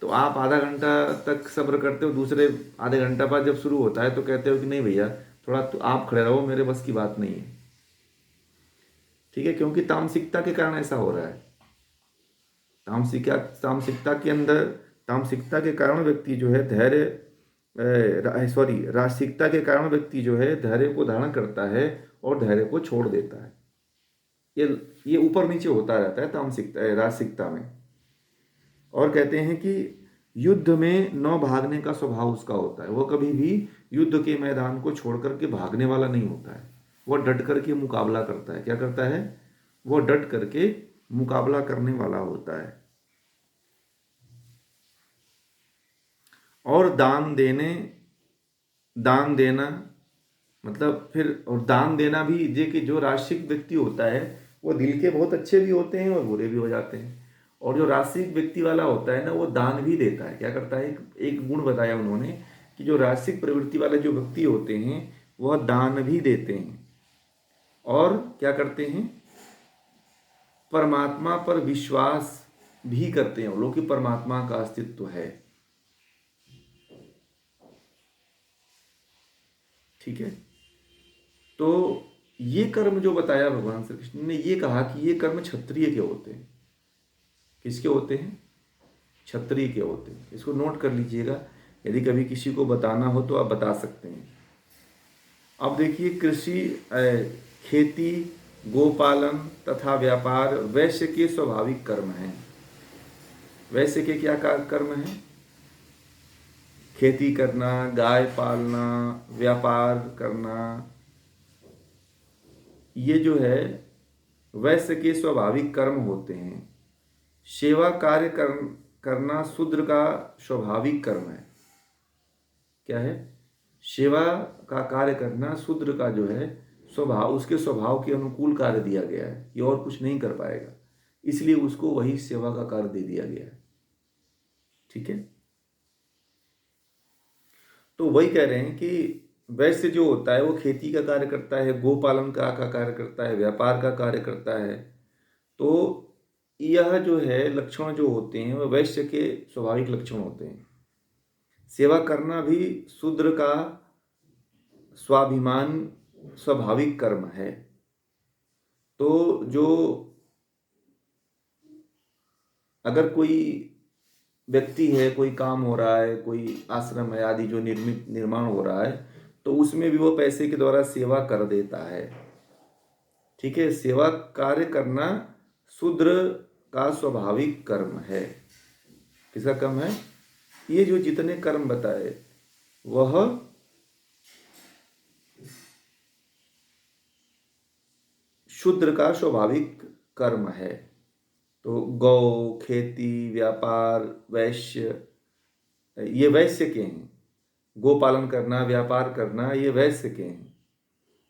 तो आप आधा घंटा तक सब्र करते हो, दूसरे आधे घंटा बाद जब शुरू होता है तो कहते हो कि नहीं भैया, थोड़ा तो आप खड़े रहो, मेरे बस की बात नहीं है। ठीक है, क्योंकि तामसिकता के कारण ऐसा हो रहा है। तामसिकता के अंदर, तामसिकता के कारण व्यक्ति जो है राजसिकता के कारण व्यक्ति जो है धैर्य को धारण करता है और धैर्य को छोड़ देता है। ये ये ऊपर नीचे होता रहता है तामसिकता, राजसिकता में। और कहते हैं कि युद्ध में न भागने का स्वभाव उसका होता है, वह कभी भी युद्ध के मैदान को छोड़ करके भागने वाला नहीं होता है, वह डट करके मुकाबला करता है। क्या करता है? वह डट करके मुकाबला करने वाला होता है। और दान देना, मतलब फिर और दान देना भी ये कि जो राशिक व्यक्ति होता है वो दिल के बहुत अच्छे भी होते हैं और बुरे भी हो जाते हैं। और जो राशिक व्यक्ति वाला होता है ना वो दान भी देता है। क्या करता है, एक गुण बताया उन्होंने कि जो राशिक प्रवृत्ति वाले जो व्यक्ति होते हैं वह दान भी देते हैं और क्या करते हैं, परमात्मा पर विश्वास भी करते हैं वो लोग कि परमात्मा का अस्तित्व है। ठीक है, तो ये कर्म जो बताया भगवान श्री कृष्ण ने, ये कहा कि ये कर्म क्षत्रिय के होते हैं। किसके होते हैं? क्षत्रिय के होते हैं। इसको नोट कर लीजिएगा, यदि कभी किसी को बताना हो तो आप बता सकते हैं। अब देखिए, कृषि, खेती, गोपालन तथा व्यापार वैश्य के स्वाभाविक कर्म हैं। वैश्य के क्या कर्म हैं? खेती करना, गाय पालना, व्यापार करना, ये जो है वैश्य के स्वाभाविक कर्म होते हैं। सेवा कार्य करना शूद्र का स्वाभाविक कर्म है। क्या है? सेवा का कार्य करना शूद्र का जो है स्वभाव, उसके स्वभाव के अनुकूल कार्य दिया गया है। ये और कुछ नहीं कर पाएगा, इसलिए उसको वही सेवा का कार्य दे दिया गया है। ठीक है, तो वही कह रहे हैं कि वैश्य जो होता है वो खेती का कार्य करता है, गोपालन का कार्य करता है, व्यापार का कार्य करता है। तो यह जो है लक्षण जो होते हैं वह वैश्य के स्वाभाविक लक्षण होते हैं। सेवा करना भी शूद्र का स्वाभिमान स्वाभाविक कर्म है। तो जो अगर कोई व्यक्ति है, कोई काम हो रहा है, कोई आश्रम है आदि जो निर्माण हो रहा है, तो उसमें भी वो पैसे के द्वारा सेवा कर देता है। ठीक है, सेवा कार्य करना शूद्र का स्वाभाविक कर्म है। किसका कर्म है? ये जो जितने कर्म बताए वह शूद्र का स्वाभाविक कर्म है। तो गौ, खेती, व्यापार, वैश्य, ये वैश्य के हैं। गोपालन करना, व्यापार करना, ये वैश्य के हैं।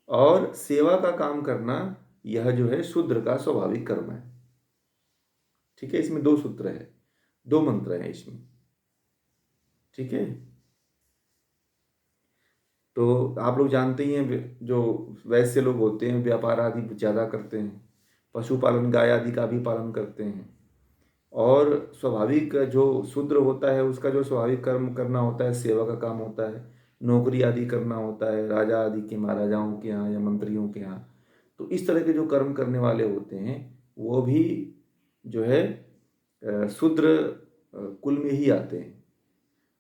और सेवा का काम करना यह जो है शूद्र का स्वाभाविक कर्म है। ठीक है, इसमें दो सूत्र है, दो मंत्र हैं इसमें। ठीक है, तो आप लोग जानते ही हैं जो वैश्य लोग होते हैं व्यापार आदि ज़्यादा करते हैं, पशुपालन गाय आदि का भी पालन करते हैं। और स्वाभाविक जो शूद्र होता है उसका जो स्वाभाविक कर्म करना होता है, सेवा का काम होता है, नौकरी आदि करना होता है राजा आदि के, महाराजाओं के यहाँ या मंत्रियों के यहाँ। तो इस तरह के जो कर्म करने वाले होते हैं वो भी जो है शूद्र कुल में ही आते हैं।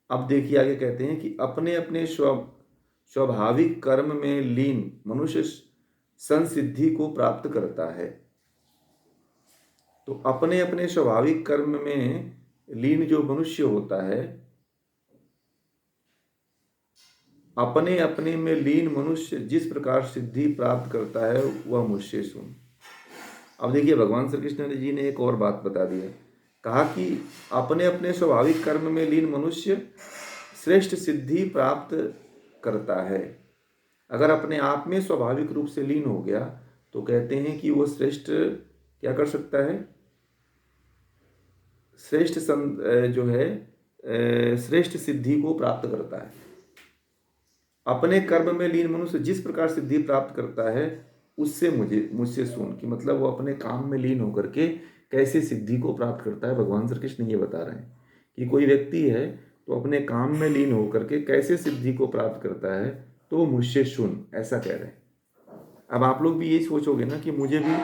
अब देखिए आगे कहते हैं कि अपने अपने स्वाभाविक कर्म में लीन मनुष्य संसिद्धि को प्राप्त करता है। तो अपने अपने स्वाभाविक कर्म में लीन जो मनुष्य होता है, अपने अपने में लीन मनुष्य जिस प्रकार सिद्धि प्राप्त करता है वह मुझसे सुन। अब देखिए भगवान श्री कृष्ण जी ने एक और बात बता दी है। कहा कि अपने अपने स्वाभाविक कर्म में लीन मनुष्य श्रेष्ठ सिद्धि प्राप्त करता है। अगर अपने आप में स्वाभाविक रूप से लीन हो गया तो कहते हैं कि वो श्रेष्ठ क्या कर सकता है? श्रेष्ठ जो है श्रेष्ठ सिद्धि को प्राप्त करता है। अपने कर्म में लीन मनुष्य जिस प्रकार सिद्धि प्राप्त करता है उससे मुझसे सुन, कि मतलब वो अपने काम में लीन होकर के कैसे सिद्धि को प्राप्त करता है। भगवान श्री कृष्ण ये बता रहे हैं कि कोई व्यक्ति है तो अपने काम में लीन होकर के कैसे सिद्धि को प्राप्त करता है, तो वो मुझसे सुन, ऐसा कह रहे हैं। अब आप लोग भी यही सोचोगे ना कि मुझे भी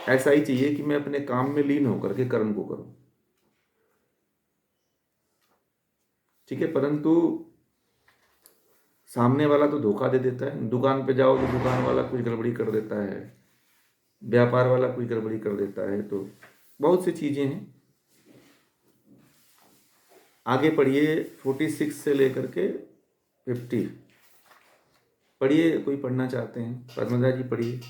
ऐसा ही चाहिए कि मैं अपने काम में लीन होकर के कर्म को करूं। ठीक है, परंतु सामने वाला तो धोखा दे देता है। दुकान पे जाओ तो दुकान वाला कुछ गड़बड़ी कर देता है, व्यापार वाला कुछ गड़बड़ी कर देता है। तो बहुत सी चीज़ें हैं। आगे पढ़िए 46 से लेकर के 50 पढ़िए। कोई पढ़ना चाहते हैं? पद्मजा जी पढ़िए।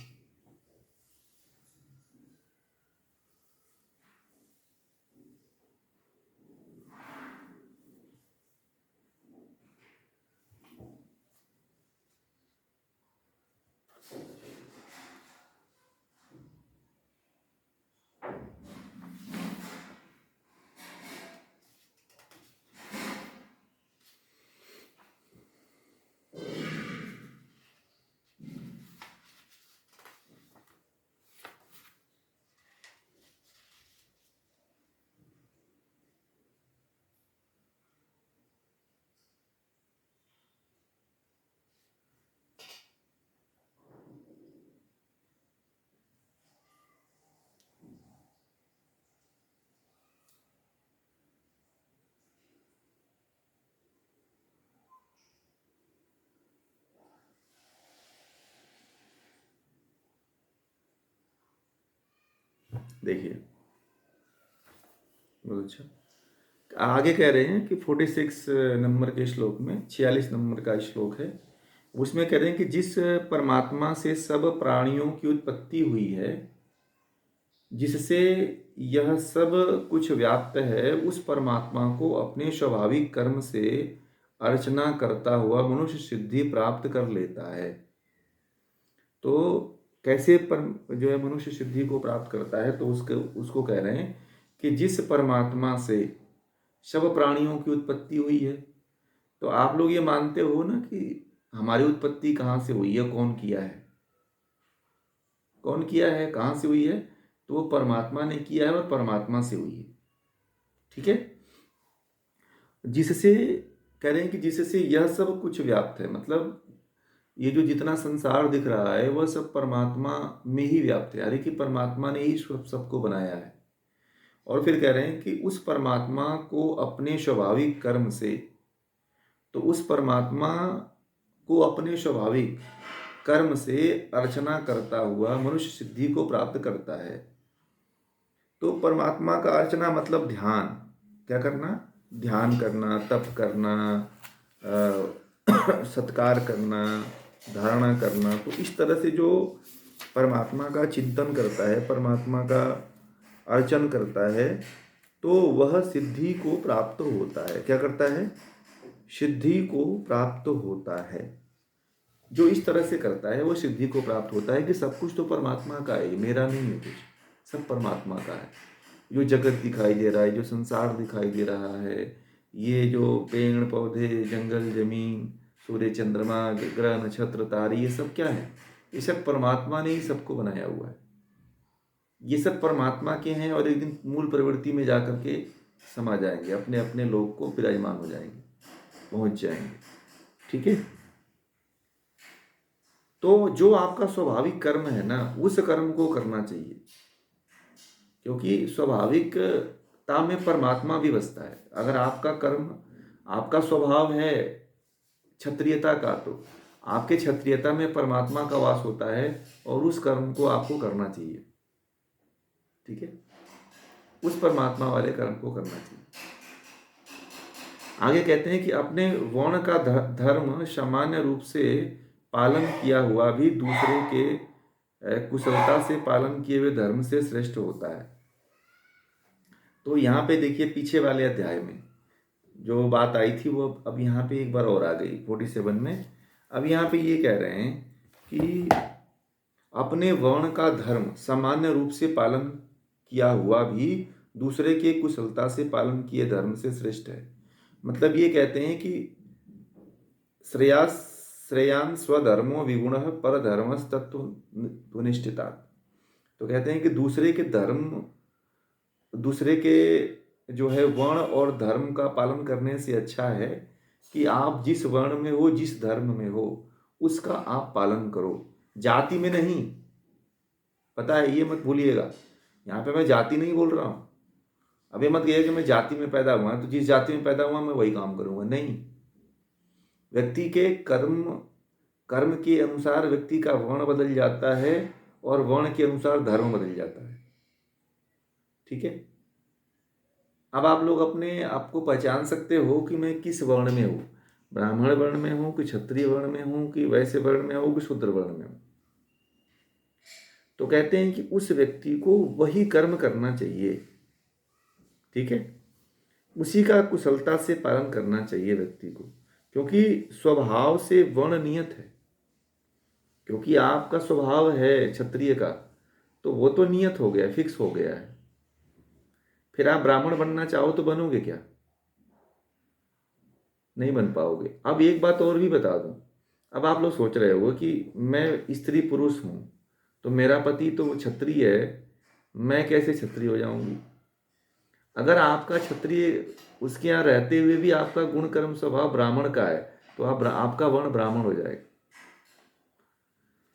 देखिए बहुत अच्छा। आगे कह रहे हैं कि 46 नंबर के श्लोक में, 46 नंबर का श्लोक है, उसमें कह रहे हैं कि जिस परमात्मा से सब प्राणियों की उत्पत्ति हुई है, जिससे यह सब कुछ व्याप्त है, उस परमात्मा को अपने स्वाभाविक कर्म से अर्चना करता हुआ मनुष्य सिद्धि प्राप्त कर लेता है। तो कैसे पर जो है मनुष्य सिद्धि को प्राप्त करता है, तो उसको कह रहे हैं कि जिस परमात्मा से सब प्राणियों की उत्पत्ति हुई है। तो आप लोग ये मानते हो ना कि हमारी उत्पत्ति कहाँ से हुई है, कौन किया है, कौन किया है, कहाँ से हुई है? तो वो परमात्मा ने किया है और परमात्मा से हुई है। ठीक है। जिससे कह रहे हैं कि जिससे यह सब कुछ व्याप्त है, मतलब ये जो जितना संसार दिख रहा है वह सब परमात्मा में ही व्याप्त है, यानी कि परमात्मा ने ही सबको बनाया है। और फिर कह रहे हैं कि उस परमात्मा को अपने स्वाभाविक कर्म से, तो उस परमात्मा को अपने स्वाभाविक कर्म से अर्चना करता हुआ मनुष्य सिद्धि को प्राप्त करता है। तो परमात्मा का अर्चना मतलब ध्यान, क्या करना? ध्यान करना, तप करना, सत्कार करना, धारणा करना। तो इस तरह से जो परमात्मा का चिंतन करता है, परमात्मा का अर्चन करता है, तो वह सिद्धि को प्राप्त होता है। क्या करता है? सिद्धि को प्राप्त होता है। जो इस तरह से करता है वो सिद्धि को प्राप्त होता है कि सब कुछ तो परमात्मा का है, मेरा नहीं है कुछ, सब परमात्मा का है। जो जगत दिखाई दे रहा है, जो संसार दिखाई दे रहा है, ये जो पेड़ पौधे, जंगल जमीन, सूर्य चंद्रमा, ग्रह नक्षत्र तारे, ये सब क्या है? ये सब परमात्मा ने ही सबको बनाया हुआ है। ये सब परमात्मा के हैं और एक दिन मूल प्रवृत्ति में जाकर के समा जाएंगे, अपने अपने लोक को विराजमान हो जाएंगे, पहुंच जाएंगे। ठीक है। तो जो आपका स्वाभाविक कर्म है ना, उस कर्म को करना चाहिए, क्योंकि स्वाभाविकता में परमात्मा भी बसता है। अगर आपका कर्म, आपका स्वभाव है क्षत्रियता का, तो आपके क्षत्रियता में परमात्मा का वास होता है और उस कर्म को आपको करना चाहिए। ठीक है। उस परमात्मा वाले कर्म को करना चाहिए। आगे कहते हैं कि अपने वर्ण का धर्म सामान्य रूप से पालन किया हुआ भी दूसरे के कुशलता से पालन किए हुए धर्म से श्रेष्ठ होता है। तो यहाँ पे देखिए, पीछे वाले अध्याय में जो बात आई थी वो अब यहाँ पे एक बार और आ गई 47 में। अब यहाँ पे ये कह रहे हैं कि अपने वर्ण का धर्म सामान्य रूप से पालन किया हुआ भी दूसरे के कुशलता से पालन किए धर्म से श्रेष्ठ है। मतलब ये कहते हैं कि श्रेयान स्वधर्मो विगुण पर धर्मस्तत्व निष्ठिता। तो कहते हैं कि दूसरे के जो है वर्ण और धर्म का पालन करने से अच्छा है कि आप जिस वर्ण में हो, जिस धर्म में हो, उसका आप पालन करो, जाति में नहीं। पता है, ये मत भूलिएगा, यहाँ पे मैं जाति नहीं बोल रहा हूँ। अब ये मत कहिए कि मैं जाति में पैदा हुआ तो जिस जाति में पैदा हुआ मैं वही काम करूँगा, नहीं। व्यक्ति के कर्म के अनुसार व्यक्ति का वर्ण बदल जाता है और वर्ण के अनुसार धर्म बदल जाता है। ठीक है। अब आप लोग अपने आप को पहचान सकते हो कि मैं किस वर्ण में हूँ, ब्राह्मण वर्ण में हूँ कि क्षत्रिय वर्ण में हूँ कि वैश्य वर्ण में हूँ कि शूद्र वर्ण में हूँ। तो कहते हैं कि उस व्यक्ति को वही कर्म करना चाहिए। ठीक है। उसी का कुशलता से पालन करना चाहिए व्यक्ति को, क्योंकि स्वभाव से वर्ण नियत है। क्योंकि आपका स्वभाव है क्षत्रिय का, तो वो तो नियत हो गया, फिक्स हो गया है। फिर आप ब्राह्मण बनना चाहो तो बनोगे क्या? नहीं बन पाओगे। अब एक बात और भी बता दूं, अब आप लोग सोच रहे हो कि मैं स्त्री पुरुष हूं, तो मेरा पति तो क्षत्रिय है, मैं कैसे क्षत्रिय हो जाऊंगी? अगर आपका क्षत्रिय, उसके यहाँ रहते हुए भी आपका गुण कर्म स्वभाव ब्राह्मण का है, तो आपका वर्ण ब्राह्मण हो जाएगा।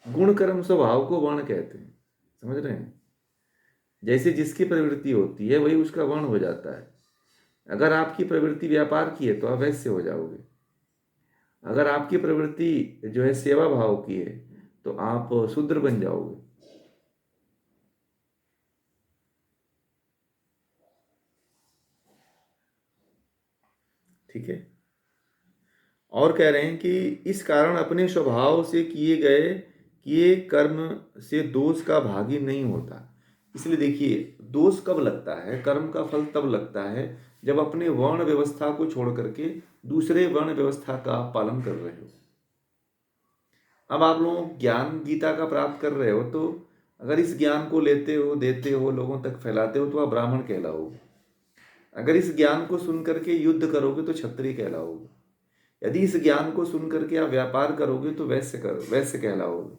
गुण कर्म स्वभाव को वर्ण कहते हैं, समझ रहे हैं? जैसे जिसकी प्रवृत्ति होती है वही उसका वर्ण हो जाता है। अगर आपकी प्रवृत्ति व्यापार की है तो आप वैश्य हो जाओगे। अगर आपकी प्रवृत्ति जो है सेवा भाव की है तो आप शूद्र बन जाओगे। ठीक है। और कह रहे हैं कि इस कारण अपने स्वभाव से किए कर्म से दोष का भागी नहीं होता। इसलिए देखिए, दोष कब लगता है, कर्म का फल तब लगता है जब अपने वर्ण व्यवस्था को छोड़ करके दूसरे वर्ण व्यवस्था का आप पालन कर रहे हो। अब आप लोग ज्ञान गीता का प्राप्त कर रहे हो, तो अगर इस ज्ञान को लेते हो, देते हो, लोगों तक फैलाते हो, तो आप ब्राह्मण कहलाओगे। अगर इस ज्ञान को सुन करके युद्ध करोगे तो क्षत्रिय कहलाओगे। यदि इस ज्ञान को सुन करके आप व्यापार करोगे तो वैश्य कहलाओगे।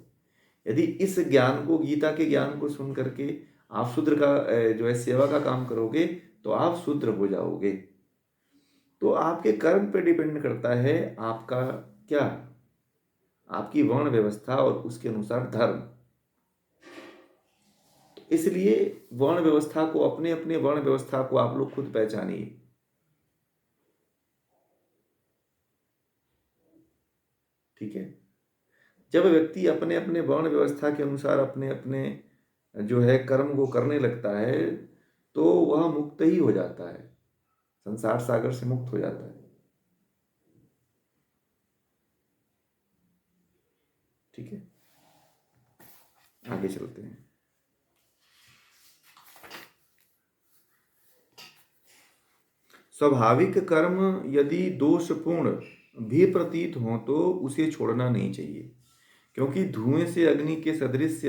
यदि इस ज्ञान को, गीता के ज्ञान को सुन करके आप शूद्र का जो है सेवा का काम करोगे तो आप शूद्र हो जाओगे। तो आपके कर्म पे डिपेंड करता है आपका क्या, आपकी वर्ण व्यवस्था और उसके अनुसार धर्म। इसलिए वर्ण व्यवस्था को, अपने अपने वर्ण व्यवस्था को आप लोग खुद पहचानिए। ठीक है। जब व्यक्ति अपने अपने वर्ण व्यवस्था के अनुसार अपने अपने जो है कर्म को करने लगता है तो वह मुक्त ही हो जाता है, संसार सागर से मुक्त हो जाता है। ठीक है, आगे चलते हैं। स्वाभाविक कर्म यदि दोषपूर्ण भी प्रतीत हो तो उसे छोड़ना नहीं चाहिए, क्योंकि धुएं से अग्नि के सदृश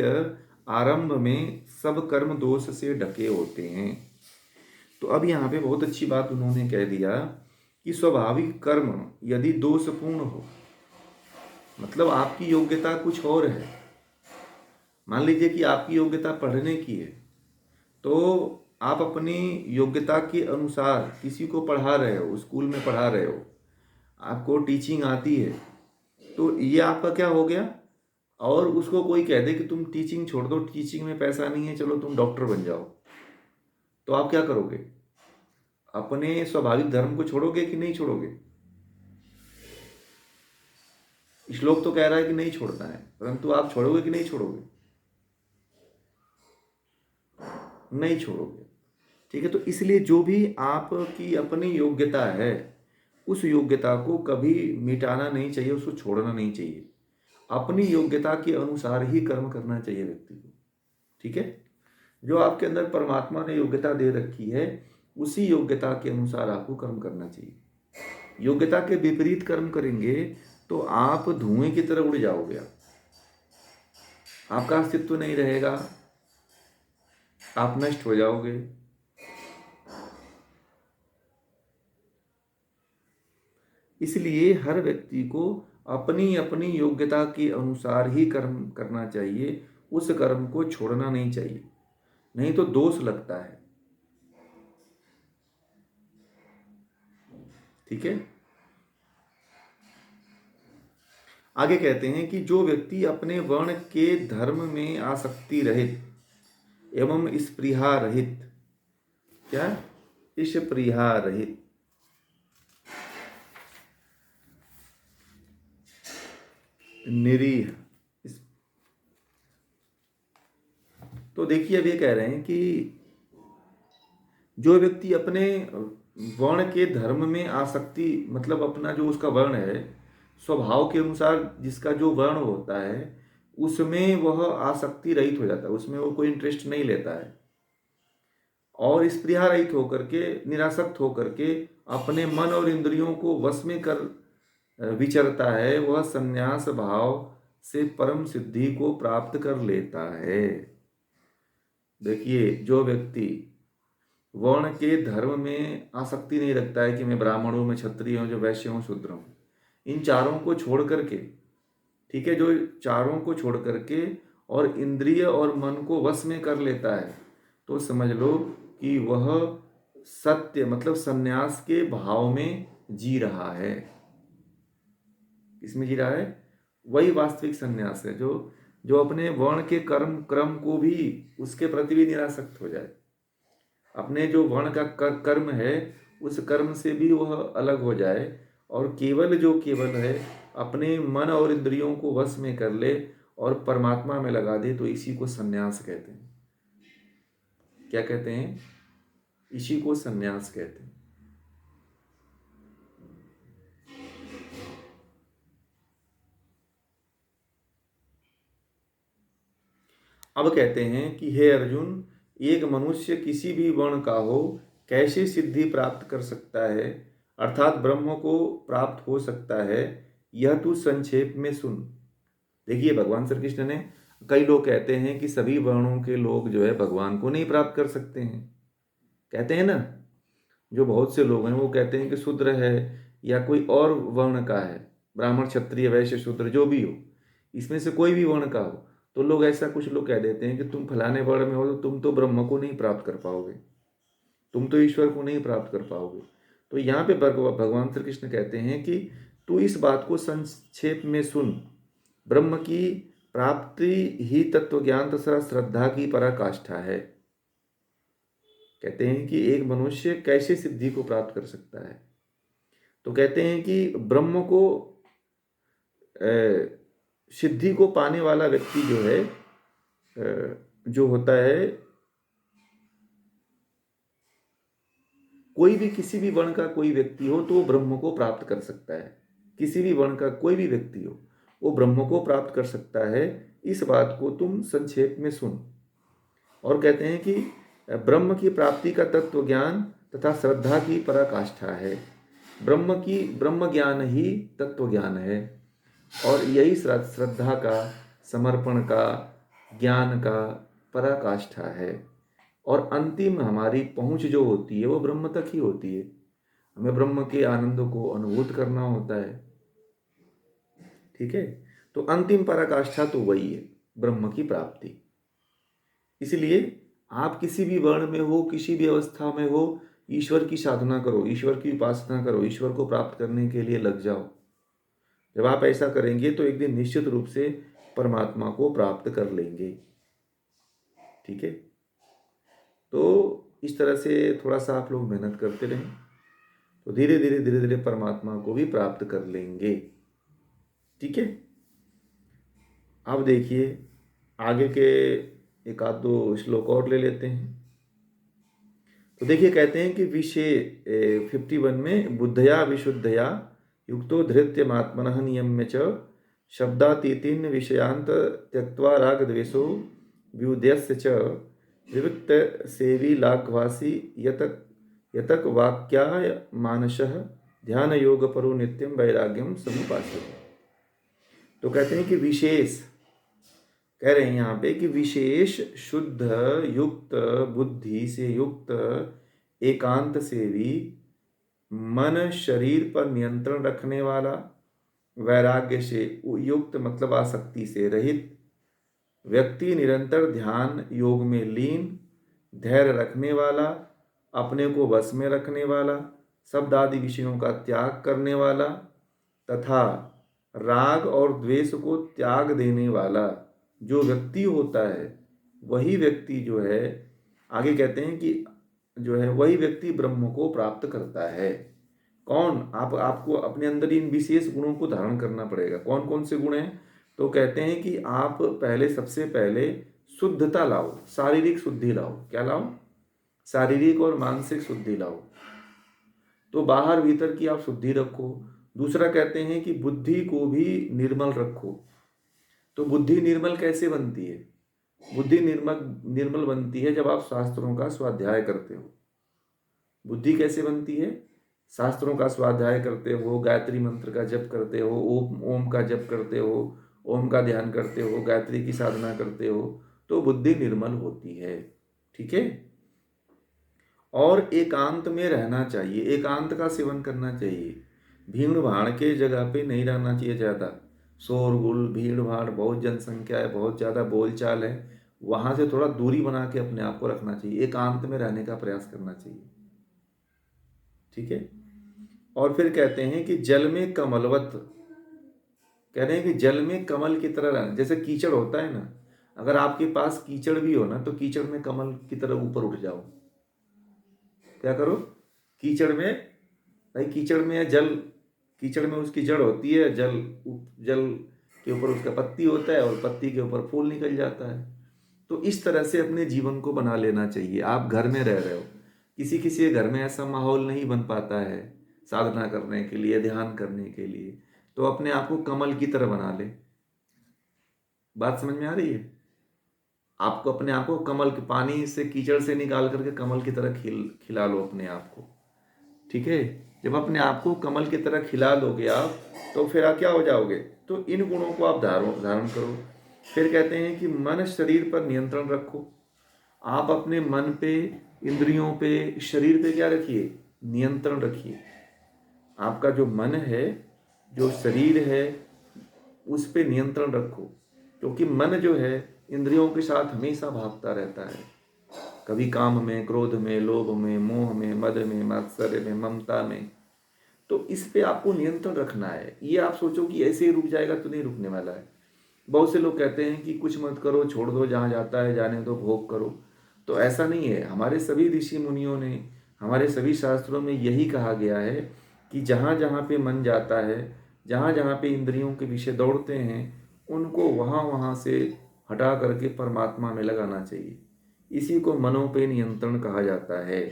आरंभ में सब कर्म दोष से ढके होते हैं। तो अब यहाँ पे बहुत अच्छी बात उन्होंने कह दिया कि स्वाभाविक कर्म यदि दोषपूर्ण हो, मतलब आपकी योग्यता कुछ और है। मान लीजिए कि आपकी योग्यता पढ़ने की है, तो आप अपनी योग्यता के अनुसार किसी को पढ़ा रहे हो, स्कूल में पढ़ा रहे हो, आपको टीचिंग आती है, तो ये आपका क्या हो गया। और उसको कोई कह दे कि तुम टीचिंग छोड़ दो, टीचिंग में पैसा नहीं है, चलो तुम डॉक्टर बन जाओ, तो आप क्या करोगे? अपने स्वाभाविक धर्म को छोड़ोगे कि नहीं छोड़ोगे? श्लोक तो कह रहा है कि नहीं छोड़ना है, परंतु आप छोड़ोगे कि नहीं छोड़ोगे? नहीं छोड़ोगे। ठीक है। तो इसलिए जो भी आपकी अपनी योग्यता है, उस योग्यता को कभी मिटाना नहीं चाहिए, उसको छोड़ना नहीं चाहिए। अपनी योग्यता के अनुसार ही कर्म करना चाहिए व्यक्ति को। ठीक है। जो आपके अंदर परमात्मा ने योग्यता दे रखी है, उसी योग्यता के अनुसार आपको कर्म करना चाहिए। योग्यता के विपरीत कर्म करेंगे तो आप धुएं की तरह उड़ जाओगे, आपका अस्तित्व नहीं रहेगा, आप नष्ट हो जाओगे। इसलिए हर व्यक्ति को अपनी अपनी योग्यता के अनुसार ही कर्म करना चाहिए, उस कर्म को छोड़ना नहीं चाहिए, नहीं तो दोष लगता है। ठीक है। आगे कहते हैं कि जो व्यक्ति अपने वर्ण के धर्म में आसक्ति रहित एवं स्पृहा रहित, क्या स्पृहा रहित, निरीह, तो देखिए अब ये कह रहे हैं कि जो व्यक्ति अपने वर्ण के धर्म में आसक्ति, मतलब अपना जो उसका वर्ण है, स्वभाव के अनुसार जिसका जो वर्ण होता है उसमें वह आसक्ति रहित हो जाता है, उसमें वो कोई इंटरेस्ट नहीं लेता है, और स्पृहा रहित होकर के, निरासक्त होकर के अपने मन और इंद्रियों को वश में कर विचरता है, वह संन्यास भाव से परम सिद्धि को प्राप्त कर लेता है। देखिए, जो व्यक्ति वर्ण के धर्म में आसक्ति नहीं रखता है कि मैं ब्राह्मण हूँ, मैं क्षत्रिय हूँ, जो वैश्य हूँ, शूद्र हूँ, इन चारों को छोड़ करके, ठीक है, जो चारों को छोड़ करके और इंद्रिय और मन को वश में कर लेता है, तो समझ लो कि वह सत्य, मतलब सन्यास के भाव में जी रहा है। इसमें जी रहा है, वही वास्तविक सन्यास है, जो जो अपने वर्ण के कर्म क्रम को भी, उसके प्रति भी निरासक्त हो जाए, अपने जो वर्ण का कर्म है उस कर्म से भी वह अलग हो जाए, और केवल जो केवल है अपने मन और इंद्रियों को वश में कर ले और परमात्मा में लगा दे, तो इसी को सन्यास कहते हैं। क्या कहते हैं? इसी को सन्यास कहते हैं। अब कहते हैं कि हे अर्जुन, एक मनुष्य किसी भी वर्ण का हो कैसे सिद्धि प्राप्त कर सकता है, अर्थात ब्रह्म को प्राप्त हो सकता है, यह तू संक्षेप में सुन। देखिए, भगवान श्री कृष्ण ने, कई लोग कहते हैं कि सभी वर्णों के लोग जो है भगवान को नहीं प्राप्त कर सकते हैं, कहते हैं ना। जो बहुत से लोग हैं वो कहते हैं कि शूद्र है या कोई और वर्ण का है, ब्राह्मण क्षत्रिय वैश्य शूद्र जो भी हो, इसमें से कोई भी वर्ण का हो, तो लोग ऐसा, कुछ लोग कह देते हैं कि तुम फलाने वर्ण में हो तो तुम तो ब्रह्म को नहीं प्राप्त कर पाओगे, तुम तो ईश्वर को नहीं प्राप्त कर पाओगे। तो यहाँ पे भगवान श्री कृष्ण कहते हैं कि तू इस बात को संक्षेप में सुन। ब्रह्म की प्राप्ति ही तत्व ज्ञान तथा श्रद्धा की पराकाष्ठा है। कहते हैं कि एक मनुष्य कैसे सिद्धि को प्राप्त कर सकता है, तो कहते हैं कि ब्रह्म को सिद्धि को पाने वाला व्यक्ति जो है, जो होता है, कोई भी किसी भी वर्ण का कोई व्यक्ति हो तो वो ब्रह्म को प्राप्त कर सकता है। किसी भी वर्ण का कोई भी व्यक्ति हो वो ब्रह्म को प्राप्त कर सकता है, इस बात को तुम संक्षेप में सुन। और कहते हैं कि ब्रह्म की प्राप्ति का तत्व ज्ञान तथा श्रद्धा की पराकाष्ठा है। ब्रह्म ज्ञान ही तत्व ज्ञान है और यही श्रद्धा का, समर्पण का, ज्ञान का पराकाष्ठा है। और अंतिम हमारी पहुंच जो होती है वो ब्रह्म तक ही होती है। हमें ब्रह्म के आनंद को अनुभूत करना होता है, ठीक है। तो अंतिम पराकाष्ठा तो वही है, ब्रह्म की प्राप्ति। इसलिए आप किसी भी वर्ण में हो, किसी भी अवस्था में हो, ईश्वर की साधना करो, ईश्वर की उपासना करो, ईश्वर को प्राप्त करने के लिए लग जाओ। जब आप ऐसा करेंगे तो एक दिन निश्चित रूप से परमात्मा को प्राप्त कर लेंगे, ठीक है। तो इस तरह से थोड़ा सा आप लोग मेहनत करते रहें तो धीरे धीरे परमात्मा को भी प्राप्त कर लेंगे, ठीक है। अब देखिए आगे के एक आध दो श्लोक और ले लेते हैं। तो देखिए, कहते हैं कि विषय 51 में, बुद्धया विशुद्धया युक्तो धृत्यमात्मनः नियम्य च शब्दातीतीन विषयांत त्यक्त्वा राग द्वेषो व्युदयस्य च विविक्त सेवी लाघ्वासी यतक यतक वाक्याय मानसः ध्यान योग परो नित्यम वैराग्यम समुपास्यते। तो कहते हैं कि विशेष, कह रहे हैं यहाँ पे कि विशेष शुद्ध युक्त बुद्धि से युक्त एकांत सेवी, मन शरीर पर नियंत्रण रखने वाला, वैराग्य से युक्त मतलब आसक्ति से रहित व्यक्ति, निरंतर ध्यान योग में लीन, धैर्य रखने वाला, अपने को वश में रखने वाला, शब्द आदि विषयों का त्याग करने वाला तथा राग और द्वेष को त्याग देने वाला जो व्यक्ति होता है, वही व्यक्ति जो है, आगे कहते हैं कि जो है वही व्यक्ति ब्रह्म को प्राप्त करता है। कौन? आपको अपने अंदर इन विशेष गुणों को धारण करना पड़ेगा। कौन कौन से गुण हैं? तो कहते हैं कि आप पहले, सबसे पहले शुद्धता लाओ, शारीरिक शुद्धि लाओ। क्या लाओ? शारीरिक और मानसिक शुद्धि लाओ। तो बाहर भीतर की आप शुद्धि रखो। दूसरा कहते हैं कि बुद्धि को भी निर्मल रखो। तो बुद्धि निर्मल कैसे बनती है? बुद्धि निर्मल बनती है जब आप शास्त्रों का स्वाध्याय करते हो। बुद्धि कैसे बनती है? शास्त्रों का स्वाध्याय करते हो, गायत्री मंत्र का जप करते हो, ओम का जप करते हो, ओम का ध्यान करते हो, गायत्री की साधना करते हो, तो बुद्धि निर्मल होती है, ठीक है। और एकांत में रहना चाहिए, एकांत का सेवन करना चाहिए। भीड़ भाड़ के जगह पे नहीं रहना चाहिए ज़्यादा। शोरगुल, भीड़ भाड़, बहुत जनसंख्या है, बहुत ज़्यादा बोलचाल है, वहाँ से थोड़ा दूरी बना के अपने आप को रखना चाहिए, एकांत में रहने का प्रयास करना चाहिए, ठीक है। और फिर कहते हैं कि जल में कमलवत, कह रहे हैं कि जल में कमल की तरह रहना। जैसे कीचड़ होता है ना, अगर आपके पास कीचड़ भी हो ना तो कीचड़ में कमल की तरह ऊपर उठ जाओ। क्या करो? कीचड़ में, भाई कीचड़ में जल, कीचड़ में उसकी जड़ होती है, जल के ऊपर उसका पत्ती होता है और पत्ती के ऊपर फूल निकल जाता है। तो इस तरह से अपने जीवन को बना लेना चाहिए। आप घर में रह रहे हो, किसी किसी के घर में ऐसा माहौल नहीं बन पाता है साधना करने के लिए, ध्यान करने के लिए, तो अपने आप को कमल की तरह बना ले। बात समझ में आ रही है? आपको अपने आप को कमल के पानी से, कीचड़ से निकाल करके कमल की तरह खिला लो अपने आप को। ठीक है, जब अपने आप को कमल की तरह खिला लोगे आप, तो फिर आप क्या हो जाओगे? तो इन गुणों को आप धारण धारण करो। फिर कहते हैं कि मन शरीर पर नियंत्रण रखो। आप अपने मन पे, इंद्रियों पे, शरीर पे क्या रखिए? नियंत्रण रखिए। आपका जो मन है, जो शरीर है, उस पे नियंत्रण रखो, क्योंकि मन जो है इंद्रियों के साथ हमेशा भागता रहता है। कभी काम में, क्रोध में, लोभ में, मोह में, मद में, मात्सर्य में, ममता में। तो इस पे आपको नियंत्रण रखना है। ये आप सोचो कि ऐसे ही रुक जाएगा, तो नहीं रुकने वाला है। बहुत से लोग कहते हैं कि कुछ मत करो, छोड़ दो, जहाँ जाता है जाने दो, भोग करो। तो ऐसा नहीं है। हमारे सभी ऋषि मुनियों ने, हमारे सभी शास्त्रों में यही कहा गया है कि जहाँ जहाँ पे मन जाता है, जहाँ जहाँ पे इंद्रियों के पीछे दौड़ते हैं, उनको वहाँ वहाँ से हटा करके परमात्मा में लगाना चाहिए। इसी को मनो पे नियंत्रण कहा जाता है।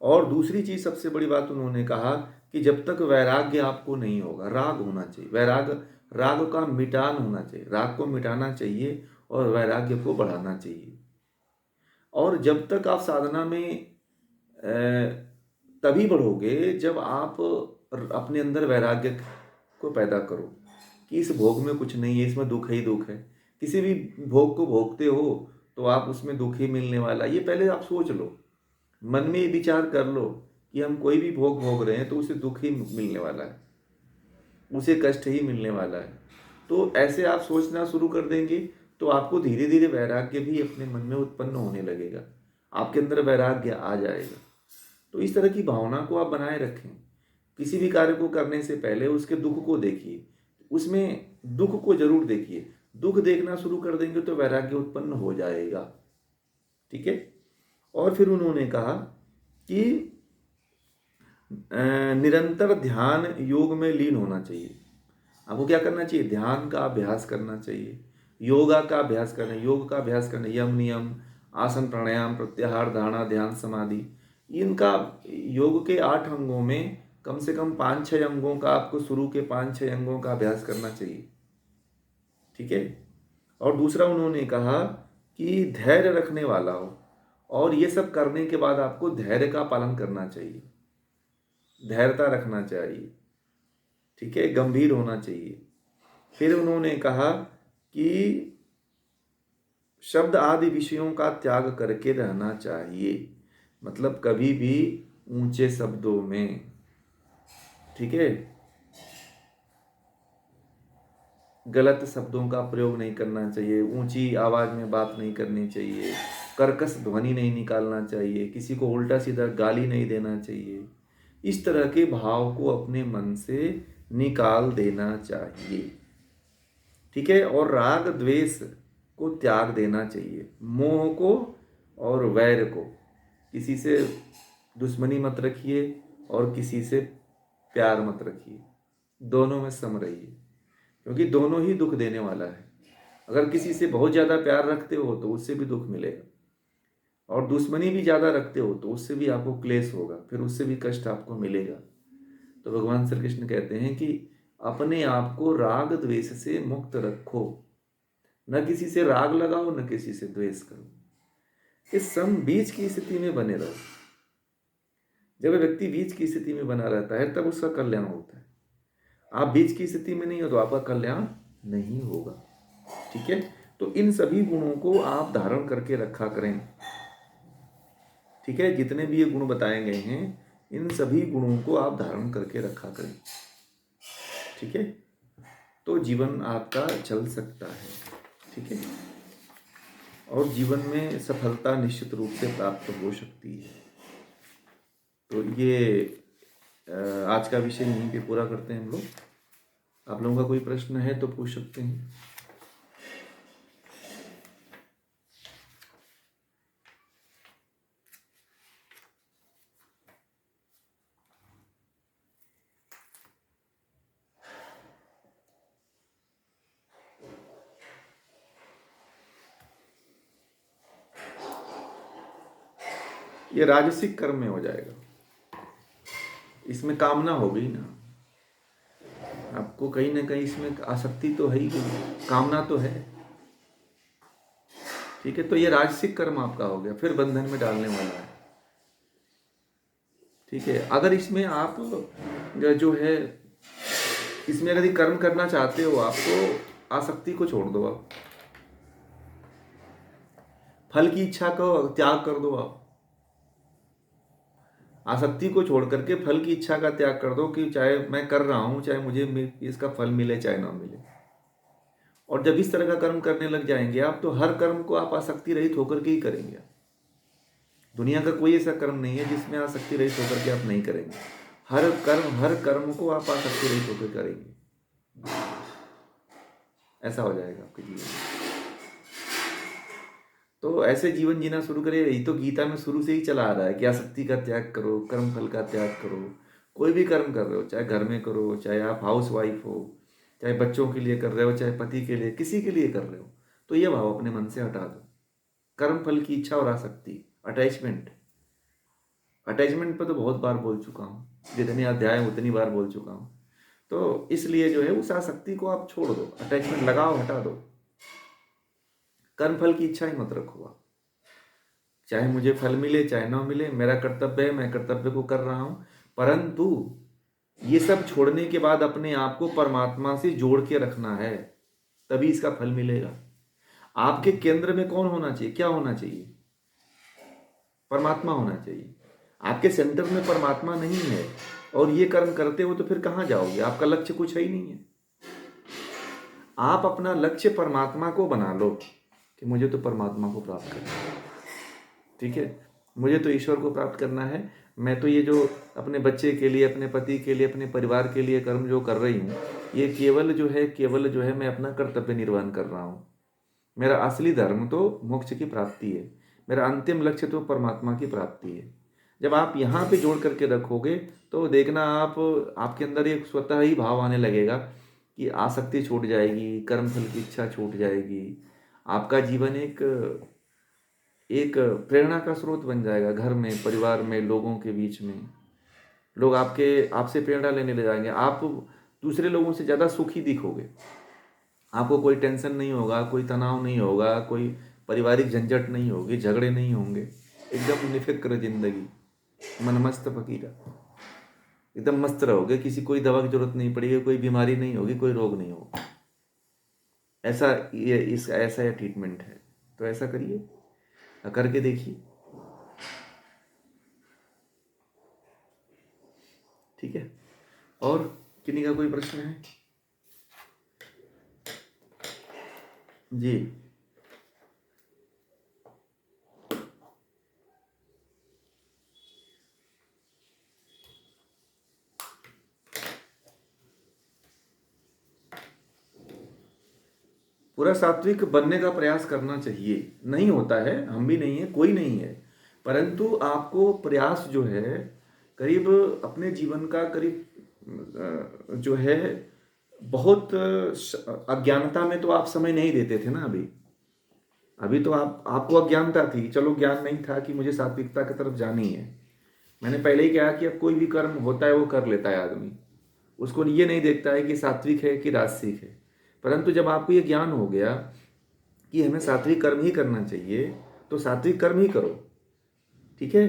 और दूसरी चीज, सबसे बड़ी बात उन्होंने कहा कि जब तक वैराग्य आपको नहीं होगा, राग होना चाहिए। राग का मिटान होना चाहिए, राग को मिटाना चाहिए और वैराग्य को बढ़ाना चाहिए। और जब तक आप साधना में तभी बढ़ोगे जब आप अपने अंदर वैराग्य को पैदा करो कि इस भोग में कुछ नहीं है, इसमें दुख ही दुख है। किसी भी भोग को भोगते हो तो आप उसमें दुख ही मिलने वाला, ये पहले आप सोच लो। मन में विचार कर लो कि हम कोई भी भोग भोग रहे हैं तो उसे दुख ही मिलने वाला है, उसे कष्ट ही मिलने वाला है। तो ऐसे आप सोचना शुरू कर देंगे तो आपको धीरे धीरे वैराग्य भी अपने मन में उत्पन्न होने लगेगा, आपके अंदर वैराग्य आ जाएगा। तो इस तरह की भावना को आप बनाए रखें। किसी भी कार्य को करने से पहले उसके दुख को देखिए, उसमें दुख को जरूर देखिए। दुख देखना शुरू कर देंगे तो वैराग्य उत्पन्न हो जाएगा। ठीक है। और फिर उन्होंने कहा कि निरंतर ध्यान योग में लीन होना चाहिए। आपको क्या करना चाहिए? ध्यान का अभ्यास करना चाहिए, योगा का अभ्यास करना, योग का अभ्यास करना, यम नियम, आसन, प्राणायाम, प्रत्याहार, धारणा, ध्यान, समाधि। इनका योग के 8 अंगों में कम से कम 5-6 अंगों का, आपको शुरू के 5-6 अंगों का अभ्यास करना चाहिए। ठीक है। और दूसरा उन्होंने कहा कि धैर्य रखने वाला हो, और ये सब करने के बाद आपको धैर्य का पालन करना चाहिए, धैर्यता रखना चाहिए। ठीक है, गंभीर होना चाहिए। फिर उन्होंने कहा कि शब्द आदि विषयों का त्याग करके रहना चाहिए, मतलब कभी भी ऊंचे शब्दों में, ठीक है, गलत शब्दों का प्रयोग नहीं करना चाहिए, ऊंची आवाज में बात नहीं करनी चाहिए, कर्कश ध्वनि नहीं निकालना चाहिए, किसी को उल्टा सीधा गाली नहीं देना चाहिए। इस तरह के भाव को अपने मन से निकाल देना चाहिए। ठीक है। और राग द्वेष को त्याग देना चाहिए, मोह को और वैर को। किसी से दुश्मनी मत रखिए और किसी से प्यार मत रखिए, दोनों में सम रहिए, क्योंकि दोनों ही दुख देने वाला है। अगर किसी से बहुत ज़्यादा प्यार रखते हो तो उससे भी दुख मिलेगा, और दुश्मनी भी ज़्यादा रखते हो तो उससे भी आपको क्लेश होगा, फिर उससे भी कष्ट आपको मिलेगा। तो भगवान श्री कृष्ण कहते हैं कि अपने आप को राग द्वेष से मुक्त रखो, न किसी से राग लगाओ, न किसी से द्वेष करो। इस सम बीच की स्थिति में बने रहो। जब व्यक्ति बीच की स्थिति में बना रहता है तब उसका कल्याण होता है। आप बीच की स्थिति में नहीं हो तो आपका कल्याण नहीं होगा। ठीक है। तो इन सभी गुणों को आप धारण करके रखा करें। ठीक है, जितने भी ये गुण बताए गए हैं, इन सभी गुणों को आप धारण करके रखा करें। ठीक है, तो जीवन आपका चल सकता है। ठीक है, और जीवन में सफलता निश्चित रूप से प्राप्त हो सकती है। तो ये आज का विषय यहीं पे पूरा करते हैं हम लोग। आप लोगों का कोई प्रश्न है तो पूछ सकते हैं। ये राजसिक कर्म में हो जाएगा, इसमें कामना हो गई ना, आपको कहीं ना कहीं इसमें आसक्ति तो है ही, कामना तो है। ठीक है, तो ये राजसिक कर्म आपका हो गया, फिर बंधन में डालने वाला है। ठीक है, अगर इसमें आप जो है इसमें अगर ये कर्म करना चाहते हो आप, तो आसक्ति को छोड़ दो, आप फल की इच्छा को त्याग कर दो, आप आसक्ति को छोड़ करके फल की इच्छा का त्याग कर दो कि चाहे मैं कर रहा हूं, चाहे मुझे इसका फल मिले चाहे ना मिले। और जब इस तरह का कर्म करने लग जाएंगे आप, तो हर कर्म को आप आसक्ति रहित होकर के ही करेंगे। दुनिया का कोई ऐसा कर्म नहीं है जिसमें आसक्ति रहित होकर के आप नहीं करेंगे। हर कर्म को आप आसक्ति रहित होकर करेंगे। ऐसा हो जाएगा आपके जीवन में। तो ऐसे जीवन जीना शुरू करें। यही तो गीता में शुरू से ही चला आ रहा है कि आसक्ति का त्याग करो, कर्म फल का त्याग करो। कोई भी कर्म कर रहे हो, चाहे घर में करो, चाहे आप हाउस वाइफ हो, चाहे बच्चों के लिए कर रहे हो, चाहे पति के लिए, किसी के लिए कर रहे हो, तो ये भाव अपने मन से हटा दो। कर्म फल की इच्छा और आसक्ति, अटैचमेंट पर तो बहुत बार बोल चुका हूँ, जितने अध्याय उतनी बार बोल चुका हूँ। तो इसलिए जो है उस आसक्ति को आप छोड़ दो, अटैचमेंट लगाओ, हटा दो। कर्म फल की इच्छा ही मत रखो आप। चाहे मुझे फल मिले चाहे ना मिले, मेरा कर्तव्य है, मैं कर्तव्य को कर रहा हूं। परंतु ये सब छोड़ने के बाद अपने आप को परमात्मा से जोड़ के रखना है, तभी इसका फल मिलेगा। आपके केंद्र में कौन होना चाहिए, क्या होना चाहिए? परमात्मा होना चाहिए। आपके सेंटर में परमात्मा नहीं है और ये कर्म करते हो तो फिर कहां जाओगे? आपका लक्ष्य कुछ है ही नहीं है। आप अपना लक्ष्य परमात्मा को बना लो कि मुझे तो परमात्मा को प्राप्त करना है। ठीक है, मुझे तो ईश्वर को प्राप्त करना है। मैं तो ये जो अपने बच्चे के लिए, अपने पति के लिए, अपने परिवार के लिए कर्म जो कर रही हूँ, ये केवल जो है मैं अपना कर्तव्य निर्वहन कर रहा हूँ। मेरा असली धर्म तो मोक्ष की प्राप्ति है। मेरा अंतिम लक्ष्य तो परमात्मा की प्राप्ति है। जब आप यहाँ पे जोड़ करके रखोगे तो देखना आप, आपके अंदर एक स्वतः ही भाव आने लगेगा कि आसक्ति छूट जाएगी, कर्म फल की इच्छा छूट जाएगी। आपका जीवन एक प्रेरणा का स्रोत बन जाएगा। घर में, परिवार में, लोगों के बीच में लोग आपसे प्रेरणा लेने लग जाएंगे। आप दूसरे लोगों से ज़्यादा सुखी दिखोगे। आपको कोई टेंशन नहीं होगा, कोई तनाव नहीं होगा, कोई पारिवारिक झंझट नहीं होगी, झगड़े नहीं होंगे। एकदम निफिक्र जिंदगी, मनमस्त फकीरा, एकदम मस्त रहोगे। कोई दवा की जरूरत नहीं पड़ेगी, कोई बीमारी नहीं होगी, कोई रोग नहीं होगा। ऐसा ट्रीटमेंट है। तो ऐसा करिए, करके देखिए। ठीक है, और किन्हीं का कोई प्रश्न है? जी, पूरा सात्विक बनने का प्रयास करना चाहिए। नहीं होता है, हम भी नहीं है, कोई नहीं है, परंतु आपको प्रयास जो है करीब अपने जीवन का करीब जो है बहुत अज्ञानता में तो आप समय नहीं देते थे ना। अभी तो आपको अज्ञानता थी, चलो ज्ञान नहीं था कि मुझे सात्विकता की तरफ जानी है। मैंने पहले ही कहा कि अब कोई भी कर्म होता है वो कर लेता है आदमी, उसको ये नहीं देखता है कि सात्विक है कि राजसिक है। परंतु जब आपको ये ज्ञान हो गया कि हमें सात्विक कर्म ही करना चाहिए, तो सात्विक कर्म ही करो। ठीक है,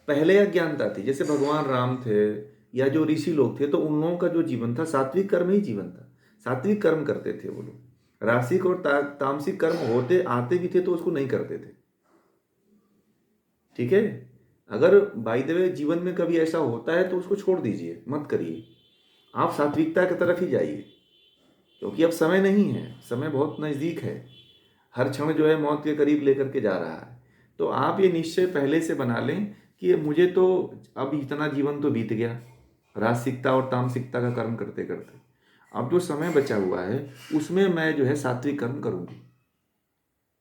पहले अज्ञानता थी। जैसे भगवान राम थे या जो ऋषि लोग थे, तो उन लोगों का जो जीवन था सात्विक कर्म ही जीवन था। सात्विक कर्म करते थे वो लोग। राशिक और तामसिक कर्म होते आते भी थे तो उसको नहीं करते थे। ठीक है, अगर बाय द वे जीवन में कभी ऐसा होता है तो उसको छोड़ दीजिए, मत करिए। आप सात्विकता की तरफ ही जाइए, क्योंकि अब समय नहीं है, समय बहुत नज़दीक है। हर क्षण जो है मौत के करीब लेकर के जा रहा है। तो आप ये निश्चय पहले से बना लें कि मुझे तो अब इतना जीवन तो बीत गया राजसिकता और तामसिकता का कर्म करते करते। अब जो समय बचा हुआ है उसमें मैं जो है सात्विक कर्म करूँगी।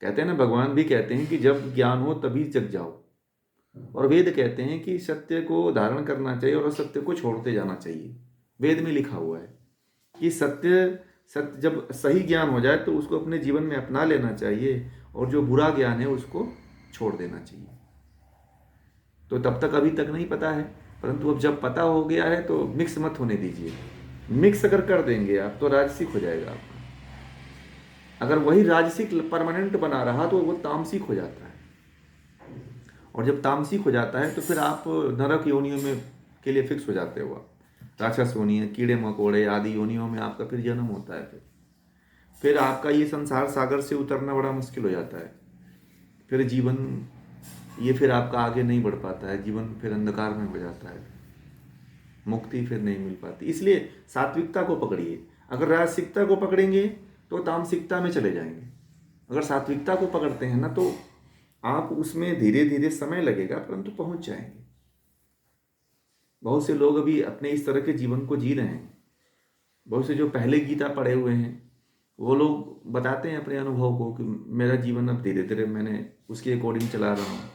कहते हैं ना, भगवान भी कहते हैं कि जब ज्ञान हो तभी जग जाओ। और वेद कहते हैं कि सत्य को धारण करना चाहिए और असत्य को छोड़ते जाना चाहिए। वेद में लिखा हुआ है कि सत्य जब सही ज्ञान हो जाए तो उसको अपने जीवन में अपना लेना चाहिए, और जो बुरा ज्ञान है उसको छोड़ देना चाहिए। तो तब तक अभी तक नहीं पता है, परंतु अब जब पता हो गया है तो मिक्स मत होने दीजिए। मिक्स अगर कर देंगे आप तो राजसिक हो जाएगा आपका। अगर वही राजसिक परमानेंट बना रहा तो वो तामसिक हो जाता है, और जब तामसिक हो जाता है तो फिर आप नरक योनियों में के लिए फिक्स हो जाते हो। आप राक्षस योनि, कीड़े मकोड़े आदि योनियों में आपका फिर जन्म होता है। फिर आपका ये संसार सागर से उतरना बड़ा मुश्किल हो जाता है। फिर जीवन ये फिर आपका आगे नहीं बढ़ पाता है, जीवन फिर अंधकार में हो जाता है, मुक्ति फिर नहीं मिल पाती। इसलिए सात्विकता को पकड़िए। अगर राजसिकता को पकड़ेंगे तो तामसिकता में चले जाएंगे। अगर सात्विकता को पकड़ते हैं ना तो आप उसमें धीरे धीरे समय लगेगा परंतु पहुंच जाएंगे। बहुत से लोग अभी अपने इस तरह के जीवन को जी रहे हैं। बहुत से जो पहले गीता पढ़े हुए हैं वो लोग बताते हैं अपने अनुभव को कि मेरा जीवन अब धीरे धीरे मैंने उसके अकॉर्डिंग चला रहा हूँ।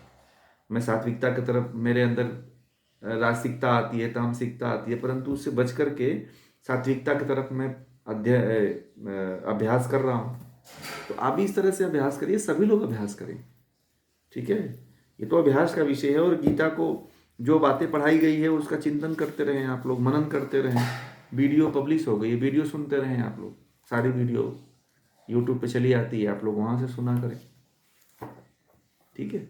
मैं सात्विकता की तरफ, मेरे अंदर राजसिकता आती है, तामसिकता आती है, परंतु उससे बच करके सात्विकता की तरफ मैं अभ्यास कर रहा हूँ। तो आप भी इस तरह से अभ्यास करिए, सभी लोग अभ्यास करें। ठीक है, ये तो अभ्यास का विषय है। और गीता को जो बातें पढ़ाई गई है उसका चिंतन करते रहें आप लोग, मनन करते रहें। वीडियो पब्लिश हो गई है, वीडियो सुनते रहें आप लोग। सारी वीडियो यूट्यूब पे चली आती है, आप लोग वहाँ से सुना करें। ठीक है।